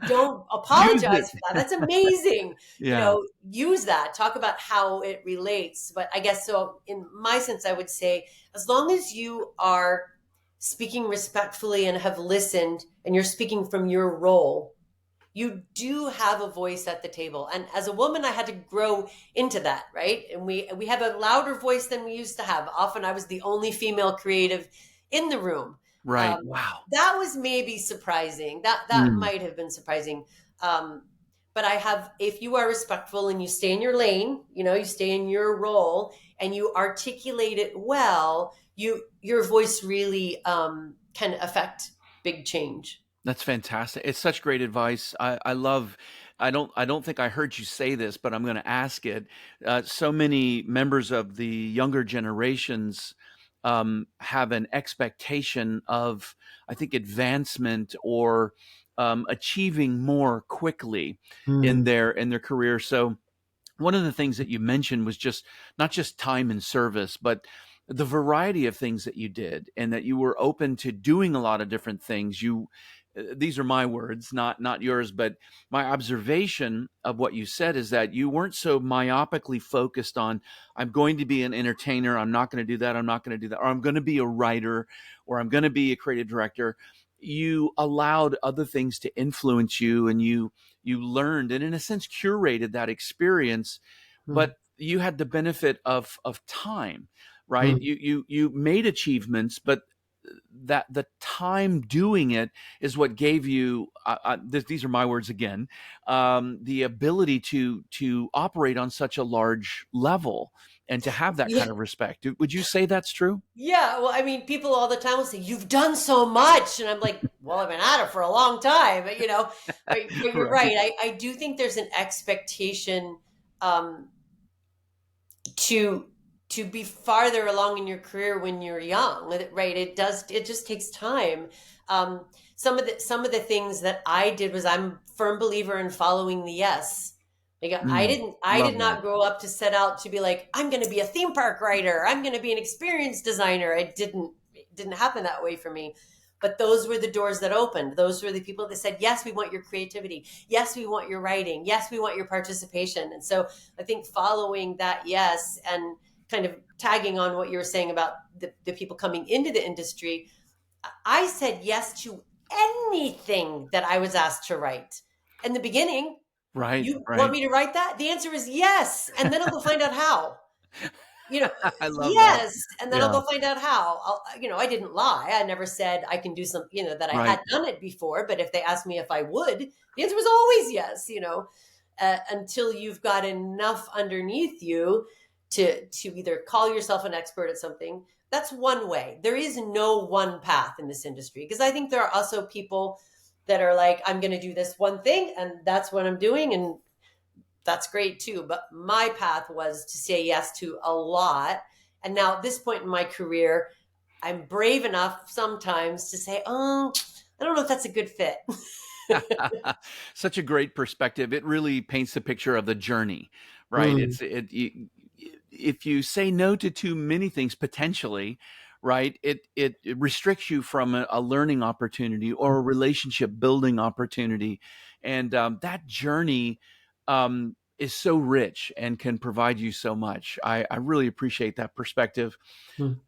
B: don't
A: Use
B: apologize
A: it.
B: for that. That's amazing.
A: Yeah.
B: Use that, talk about how it relates. But I guess so in my sense, I would say as long as you are speaking respectfully and have listened and you're speaking from your role, you do have a voice at the table. And as a woman, I had to grow into that, right? And we have a louder voice than we used to have. Often I was the only female creative in the room.
A: Right.
B: um,
A: Wow.
B: that was maybe surprising. That
A: Mm.
B: might have been surprising. um, but I have, if you are respectful and you stay in your lane, you stay in your role and you articulate it well, your voice really can affect big change.
A: That's fantastic. It's such great advice. I love. I don't think I heard you say this, but I'm going to ask it. So many members of the younger generations have an expectation of, I think, advancement or achieving more quickly in
B: Mm.
A: their career. So one of the things that you mentioned was just not just time and service, but the variety of things that you did, and that you were open to doing a lot of different things. These are my words, not yours, but my observation of what you said is that you weren't so myopically focused on, I'm going to be an entertainer, I'm not going to do that, I'm not going to do that, or I'm going to be a writer, or I'm going to be a creative director. You allowed other things to influence you, and you learned and in a sense curated that experience.
B: Mm.
A: But you had the benefit of time, right?
B: Mm.
A: You made achievements, but that the time doing it is what gave you, these are my words again, the ability to operate on such a large level and to have that
B: Yeah.
A: kind of respect. Would you say that's true?
B: Yeah, well, I mean, people all the time will say, "You've done so much," and I'm like, "Well, I've been at it for a long time," but you're
A: Right.
B: right. I do think there's an expectation um, to to be farther along in your career when you're young, right? It just takes time. Um, some of the things that I did was, I'm a firm believer in following the yes. Like
A: Mm,
B: I
A: love
B: did
A: that.
B: not grow up to set out to be like, I'm going to be a theme park writer, I'm going to be an experience designer. It didn't happen that way for me. But those were the doors that opened. Those were the people that said, yes, we want your creativity. Yes, we want your writing. Yes, we want your participation. And so I think following that yes, and kind of tagging on what you were saying about the people coming into the industry, I said yes to anything that I was asked to write. In the beginning,
A: Right,
B: you want
A: right.
B: me to write that? The answer is yes. And then I'll go find out how. You know,
A: I love that.
B: yes. And then I'll
A: Yeah,
B: go find out how. I didn't lie. I never said I can do something, that I
A: right.
B: had done it before. But if they asked me if I would, the answer was always yes, until you've got enough underneath you to either call yourself an expert at something. That's one way. There is no one path in this industry, because I think there are also people that are like, I'm going to do this one thing and that's what I'm doing. And that's great too. But my path was to say yes to a lot. And now at this point in my career, I'm brave enough sometimes to say, oh, I don't know if that's a good fit.
A: Such a great perspective. It really paints the picture of the journey, right?
B: Mm,
A: If you say no to too many things potentially, right, it restricts you from a learning opportunity or a relationship building opportunity, and that journey is so rich and can provide you so much. I really appreciate that perspective.
B: mm,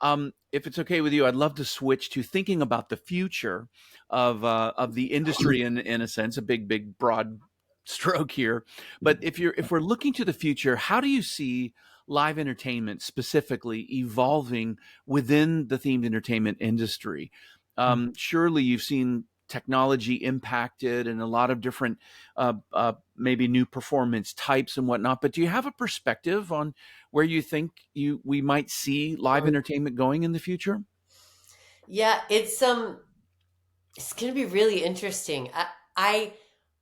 A: If it's okay with you, I'd love to switch to thinking about the future of the industry in a sense, a big broad stroke here. But if we're looking to the future, how do you see live entertainment specifically evolving within the themed entertainment industry?
B: mm.
A: Surely you've seen technology impacted and a lot of different maybe new performance types and whatnot. But do you have a perspective on where you think we might see live entertainment going in the future?
B: Yeah, it's going to be really interesting. I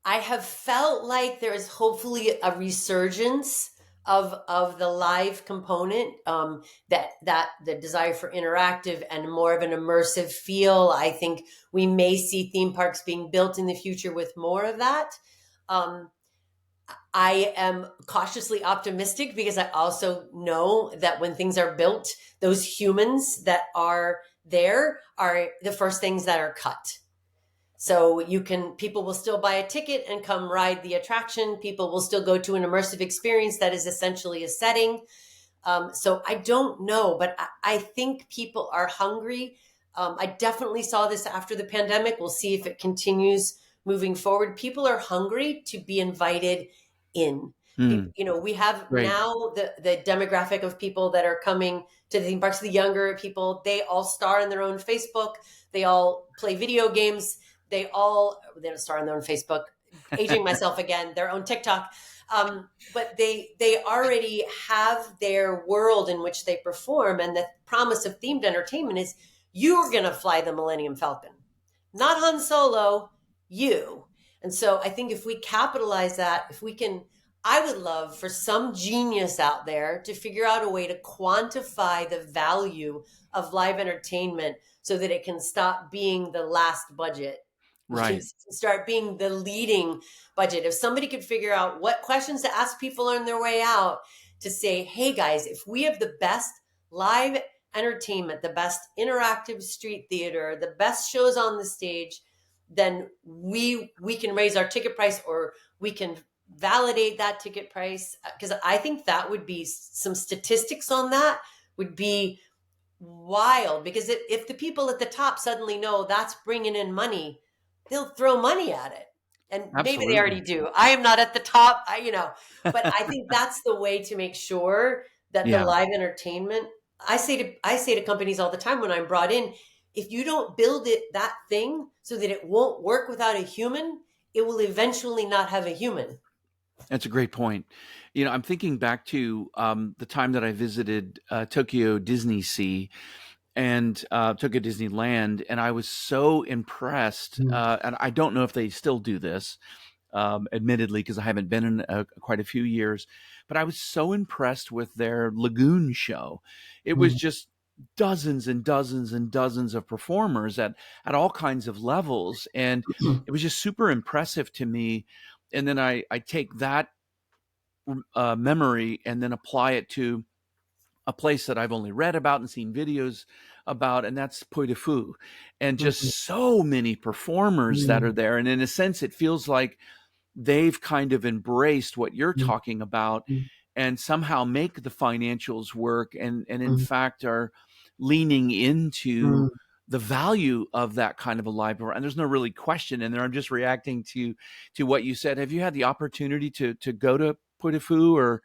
B: I have felt like there is hopefully a resurgence of the live component, that the desire for interactive and more of an immersive feel. I think we may see theme parks being built in the future with more of that. Um, I am cautiously optimistic because I also know that when things are built, those humans that are there are the first things that are cut. So people will still buy a ticket and come ride the attraction. People will still go to an immersive experience that is essentially a setting. So I don't know, but I think people are hungry. I definitely saw this after the pandemic. We'll see if it continues moving forward. People are hungry to be invited in.
A: Hmm.
B: People, we have
A: Right.
B: now the demographic of people that are coming to the theme parks. The younger people, they all star in their own Facebook. They all play video games. They don't star on their own Facebook. Aging myself again, their own TikTok. But they already have their world in which they perform, and the promise of themed entertainment is you're going to fly the Millennium Falcon, not Han Solo, you. And so I think if we capitalize that, if we can, I would love for some genius out there to figure out a way to quantify the value of live entertainment so that it can stop being the last budget,
A: Right.
B: start being the leading budget. If somebody could figure out what questions to ask people on their way out to say, hey guys, if we have the best live entertainment, the best interactive street theater, the best shows on the stage, then we can raise our ticket price, or we can validate that ticket price. Because I think that would be some statistics on that would be wild, because if the people at the top suddenly know that's bringing in money, they'll throw money at it. And maybe they already
A: Absolutely.
B: do. I am not at the top, but I think that's the way to make sure that the
A: Yeah.
B: live entertainment, I say to companies all the time when I'm brought in, if you don't build that thing so that it won't work without a human, it will eventually not have a human.
A: That's a great point. I'm thinking back to the time that I visited Tokyo Disney Sea and Tokyo Disneyland, and I was so impressed.
B: Mm,
A: And I don't know if they still do this, admittedly, because I haven't been in quite a few years. But I was so impressed with their lagoon show. It was
B: mm,
A: just dozens and dozens and dozens of performers at all kinds of levels, and it was just super impressive to me. And then I take that memory and then apply it to a place that I've only read about and seen videos about, and that's Puy de Fou, and
B: mhm,
A: just so many performers that are
B: mm,
A: there. And in a sense, it feels like they've kind of embraced what you're
B: mm,
A: talking about
B: mm,
A: and somehow make the financials work, and in
B: mm,
A: fact are leaning into
B: mm.
A: the value of that kind of a live event. And there's no really question in there. I'm just reacting to what you said. Have you had the opportunity to go to Puy de Fou or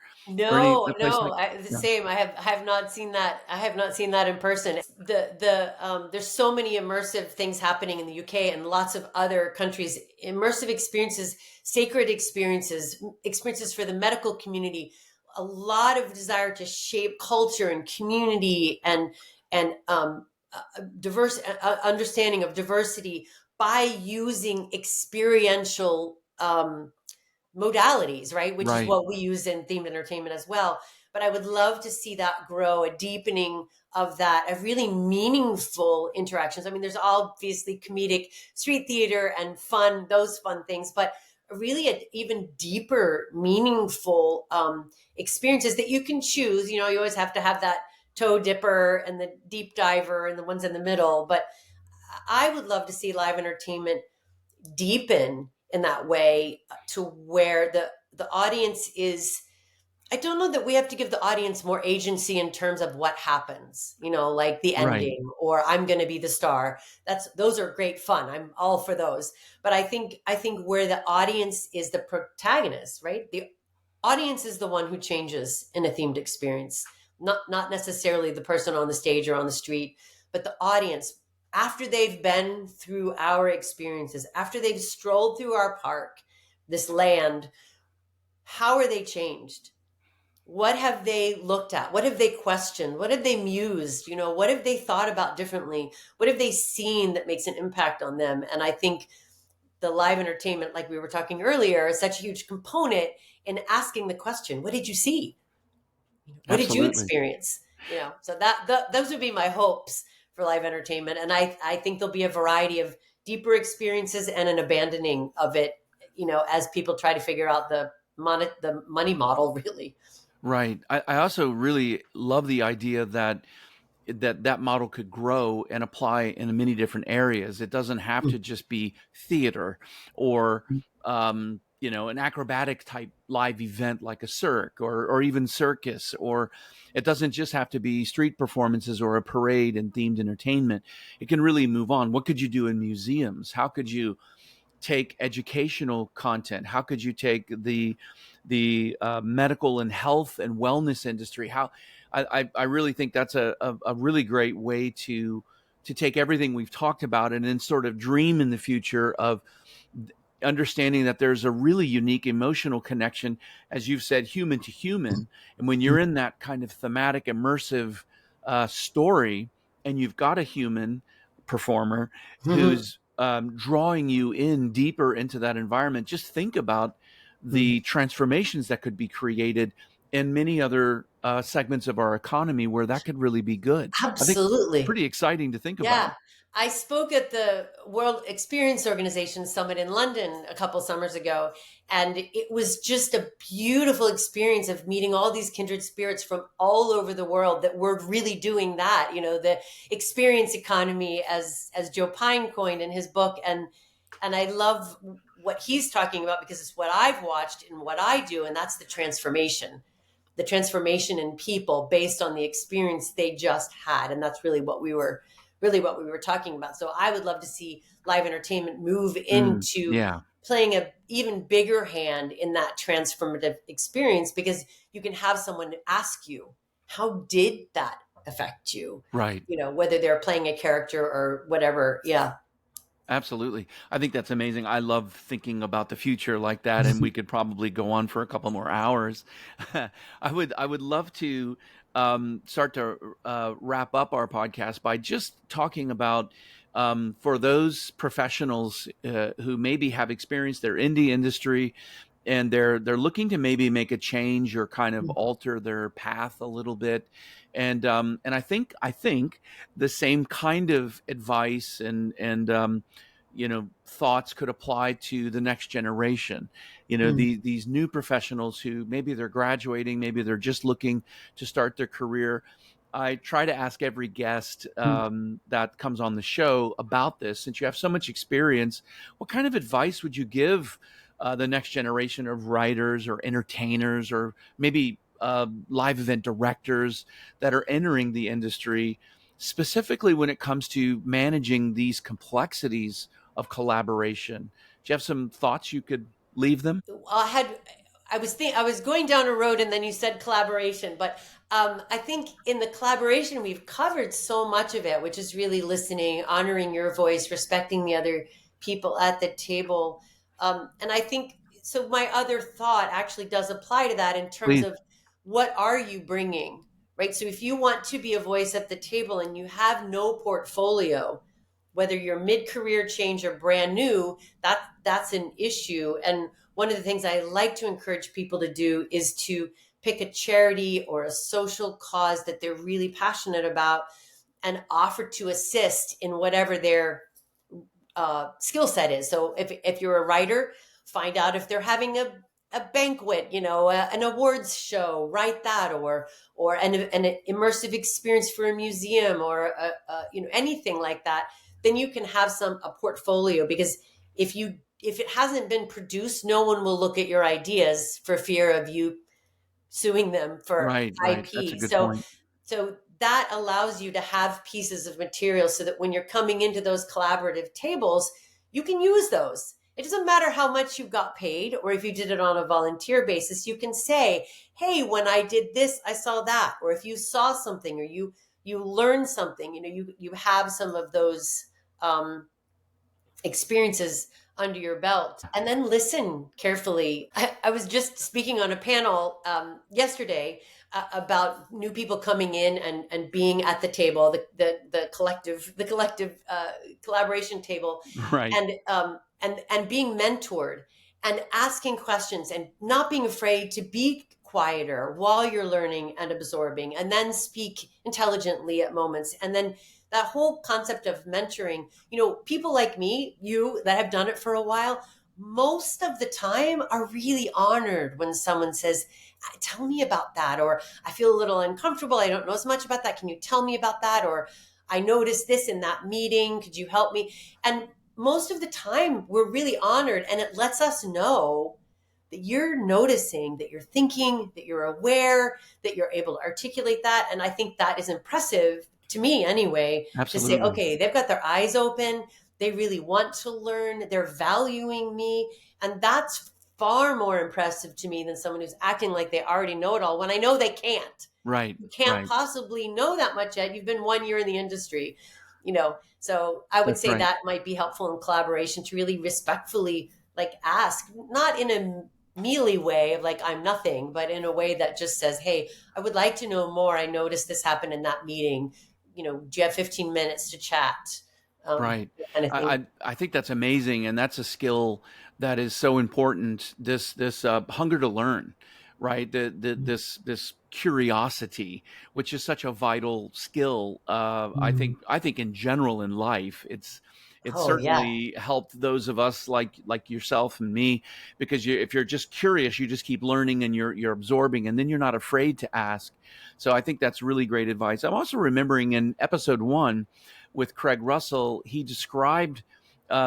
A: any
B: No,
A: a place
B: no,
A: like?
B: the
A: Yeah.
B: same. I have not seen that. I have not seen that in person. There's so many immersive things happening in the UK and lots of other countries. Immersive experiences, sacred experiences, experiences for the medical community. A lot of desire to shape culture and community, and diverse understanding of diversity by using experiential modalities, right? Which is
A: Right.
B: what we use in themed entertainment as well. But I would love to see that grow, a deepening of that, of really meaningful interactions. I mean, there's obviously comedic street theater and fun, those fun things, but really an even deeper, meaningful experiences that you can choose. You know, you always have to have that toe dipper and the deep diver and the ones in the middle. But I would love to see live entertainment deepen in that way to where the audience is. I don't know that we have to give the audience more agency in terms of what happens, you know, like the
A: Right.
B: ending or I'm going to be the star. Those are great fun. I'm all for those. But I think where the audience is the protagonist, right? The audience is the one who changes in a themed experience, not necessarily the person on the stage or on the street, but the audience after they've been through our experiences, after they've strolled through our park, this land, how are they changed? What have they looked at? What have they questioned? What have they mused? You know, what have they thought about differently? What have they seen that makes an impact on them? And I think the live entertainment, like we were talking earlier, is such a huge component in asking the question, what did you see? What did you
A: Absolutely.
B: experience? You know, so those would be my hopes for live entertainment. And I think there'll be a variety of deeper experiences and an abandoning of it, you know, as people try to figure out the money model really.
A: Right. I also really love the idea that that model could grow and apply in many different areas. It doesn't have to just be theater or an acrobatic type live event like a cirque or even circus, or it doesn't just have to be street performances or a parade and themed entertainment. It can really move on. What could you do in museums? How could you take educational content? How could you take the medical and health and wellness industry? How I really think that's a really great way to take everything we've talked about and then sort of dream in the future of understanding that there's a really unique emotional connection, as you've said, human to human. And when you're in that kind of thematic, immersive story, and you've got a human performer who's drawing you in deeper into that environment, just think about the transformations that could be created in many other segments of our economy where that could really be good. I think
B: Absolutely.
A: pretty exciting to think about.
B: Yeah. I spoke at the World Experience Organization Summit in London a couple summers ago, and it was just a beautiful experience of meeting all these kindred spirits from all over the world that were really doing that, you know, the experience economy as Joe Pine coined in his book. And I love what he's talking about because it's what I've watched and what I do, and that's the transformation in people based on the experience they just had. And that's really what we were talking about. So I would love to see live entertainment move into
A: Yeah,
B: playing a even bigger hand in that transformative experience, because you can have someone ask you, how did that affect you?
A: right.
B: You know, whether they're playing a character or whatever. Yeah.
A: Absolutely. I think that's amazing. I love thinking about the future like that, and we could probably go on for a couple more hours. I would love to start to wrap up our podcast by just talking about for those professionals who maybe have experienced their indie industry and they're looking to maybe make a change or kind of alter their path a little bit. And I think the same kind of advice and thoughts could apply to the next generation. These new professionals who maybe they're graduating, maybe they're just looking to start their career. I try to ask every guest that comes on the show about this. Since you have so much experience, what kind of advice would you give the next generation of writers or entertainers or maybe live event directors that are entering the industry, specifically when it comes to managing these complexities of collaboration? Do you have some thoughts you could leave them?
B: I was going down a road and then you said collaboration, but I think in the collaboration we've covered so much of it, which is really listening, honoring your voice, respecting the other people at the table. And I think so. My other thought actually does apply to that in terms
A: Please.
B: of what are you bringing, right? So if you want to be a voice at the table and you have no portfolio, whether you're mid-career change or brand new, that's an issue. And one of the things I like to encourage people to do is to pick a charity or a social cause that they're really passionate about and offer to assist in whatever their skill set is. So if you're a writer, find out if they're having a banquet, an awards show, write that, or an immersive experience for a museum, or anything like that. Then you can have a portfolio, because if it hasn't been produced, no one will look at your ideas for fear of you suing them for
A: Right, right. That's a
B: IP.
A: good
B: So
A: point.
B: so that allows you to have pieces of material so that when you're coming into those collaborative tables, you can use those. It doesn't matter how much you got paid, or if you did it on a volunteer basis, you can say, "Hey, when I did this, I saw that." Or if you saw something, or you learned something, you have some of those experiences under your belt, and then listen carefully. I was just speaking on a panel yesterday, about new people coming in and being at the table, the collective collaboration table,
A: Right,
B: and being mentored and asking questions and not being afraid to be quieter while you're learning and absorbing, and then speak intelligently at moments. And then that whole concept of mentoring, people like me, you that have done it for a while, most of the time are really honored when someone says, "Tell me about that," or "I feel a little uncomfortable. I don't know as much about that. Can you tell me about that?" Or "I noticed this in that meeting. Could you help me?" And most of the time, we're really honored, and it lets us know that you're noticing, that you're thinking, that you're aware, that you're able to articulate that. And I think that is impressive to me anyway, to say,
A: absolutely.
B: okay, they've got their eyes open. They really want to learn. They're valuing me. And that's far more impressive to me than someone who's acting like they already know it all when I know they can't.
A: Right,
B: You can't
A: right.
B: possibly know that much yet. You've been 1 year in the industry. So I would
A: That's
B: say
A: right.
B: that might be helpful in collaboration, to really respectfully ask, not in a mealy way of like I'm nothing, but in a way that just says, "Hey, I would like to know more. I noticed this happened in that meeting. Do you have 15 minutes to chat?"
A: Right.
B: Kind of thing.
A: I think that's amazing, and that's a skill that is so important. This hunger to learn, right? This curiosity, which is such a vital skill. I think in general in life, it's
B: Oh yeah,
A: certainly helped those of us like yourself and me, because if you're just curious, you just keep learning and you're absorbing, and then you're not afraid to ask. So I think that's really great advice. I'm also remembering in episode 1 with Craig Russell, he described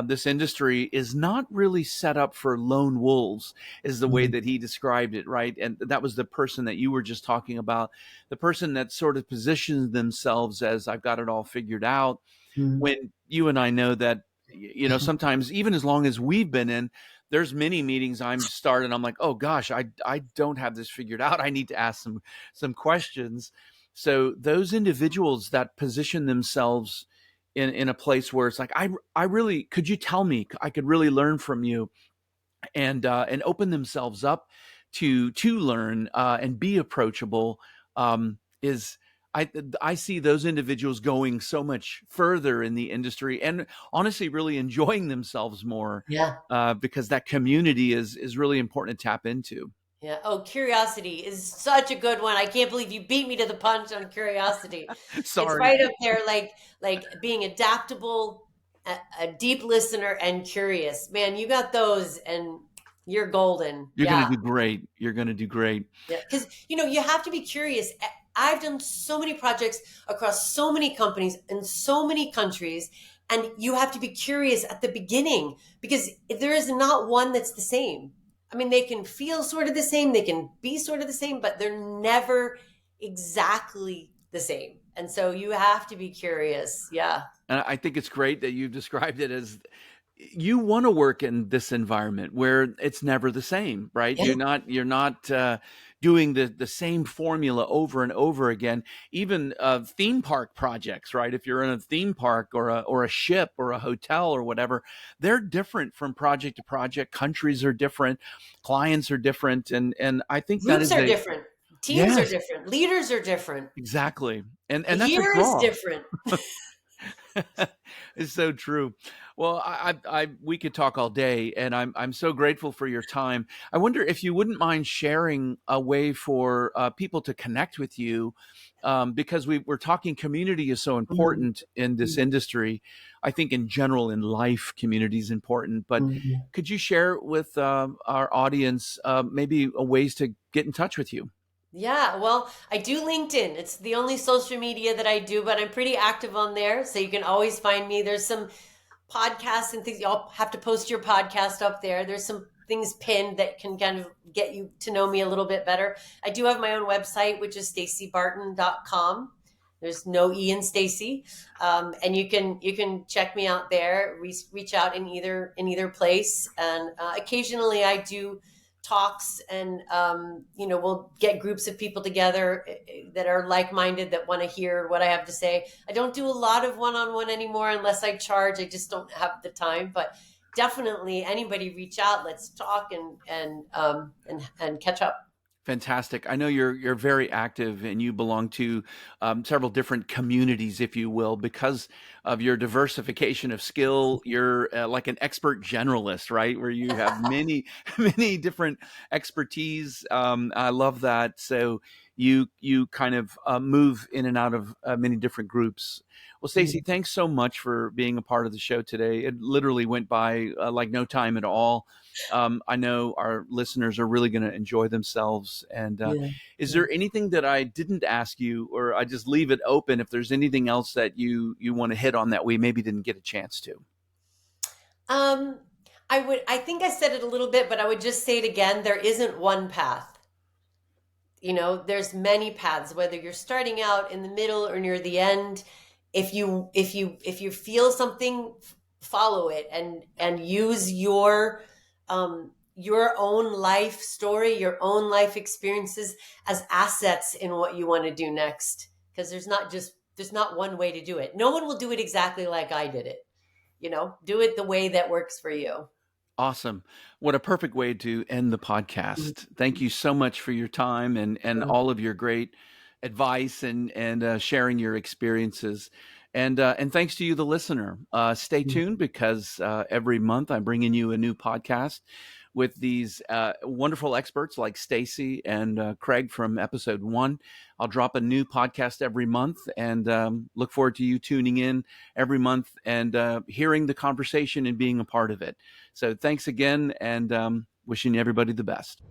A: this industry is not really set up for lone wolves, is the way that he described it, right? And that was the person that you were just talking about, the person that sort of positions themselves as I've got it all figured out. When you and I know that, sometimes even as long as we've been in, there's many meetings I'm starting. I'm like, oh gosh, I don't have this figured out. I need to ask some questions. So those individuals that position themselves in a place where it's like, I really, could you tell me, I could really learn from you, and open themselves up to learn, and be approachable, is I see those individuals going so much further in the industry, and honestly really enjoying themselves more,
B: yeah.
A: because that community is really important to tap into.
B: Yeah. Oh, curiosity is such a good one. I can't believe you beat me to the punch on curiosity. It's
A: Sorry,
B: right up there, like being adaptable, a deep listener, and curious. Man, you got those, and you're golden.
A: you're going to
B: Yeah.
A: do great. You're going to do great.
B: Yeah, because you have to be curious. I've done so many projects across so many companies in so many countries, and you have to be curious at the beginning, because there is not one that's the same. I mean, they can feel sort of the same, they can be sort of the same, but they're never exactly the same. And so you have to be curious. Yeah.
A: And I think it's great that you've described it as you want to work in this environment where it's never the same, right?
B: Yeah.
A: You're not doing the same formula over and over again. Even theme park projects, right? If you're in a theme park or a ship or a hotel or whatever, they're different from project to project. Countries are different, clients are different, and I think that
B: Groups
A: is
B: are
A: a
B: different, teams are
A: yes,
B: different, leaders are different.
A: exactly, and
B: The
A: that's a
B: year is
A: draw.
B: different.
A: It's so true. Well, we could talk all day, and I'm so grateful for your time. I wonder if you wouldn't mind sharing a way for people to connect with you, because we're talking community is so
B: Mhm.
A: important in this industry. I think in general in life, community is important. But
B: Mhm.
A: could you share with our audience maybe ways to get in touch with you?
B: Yeah, well, I do LinkedIn. It's the only social media that I do, but I'm pretty active on there. So you can always find me. There's some podcasts and things. Y'all have to post your podcast up there. There's some things pinned that can kind of get you to know me a little bit better. I do have my own website, which is stacybarton.com. There's no E in Stacy, and you can check me out there. Reach out in either place, and occasionally I do talks, and we'll get groups of people together that are like-minded, that want to hear what I have to say. I don't do a lot of one-on-one anymore unless I charge. I just don't have the time. But definitely, anybody reach out. Let's talk and catch up.
A: Fantastic. I know you're very active and you belong to several different communities, if you will, because of your diversification of skill. You're like an expert generalist, right? Where you have many, many different expertise. I love that. So you kind of move in and out of many different groups. Well, Stacy, thanks so much for being a part of the show today. It literally went by like no time at all. I know our listeners are really going to enjoy themselves. And
B: Yeah,
A: is
B: yeah.
A: there anything that I didn't ask you, or I just leave it open if there's anything else that you want to hit on that we maybe didn't get a chance to?
B: Um, I think I said it a little bit, but I would just say it again. There isn't one path. There's many paths, whether you're starting out in the middle or near the end. If you feel something, follow it, and use your own life story, your own life experiences as assets in what you want to do next, because there's not one way to do it. No one will do it exactly like I did it. Do it the way that works for you.
A: Awesome. What a perfect way to end the podcast. Thank you so much for your time and all of your great advice and sharing your experiences. And thanks to you, the listener. Stay tuned because every month I'm bringing you a new podcast with these wonderful experts like Stacy and Craig from episode 1. I'll drop a new podcast every month and look forward to you tuning in every month and hearing the conversation and being a part of it. So thanks again, and wishing everybody the best.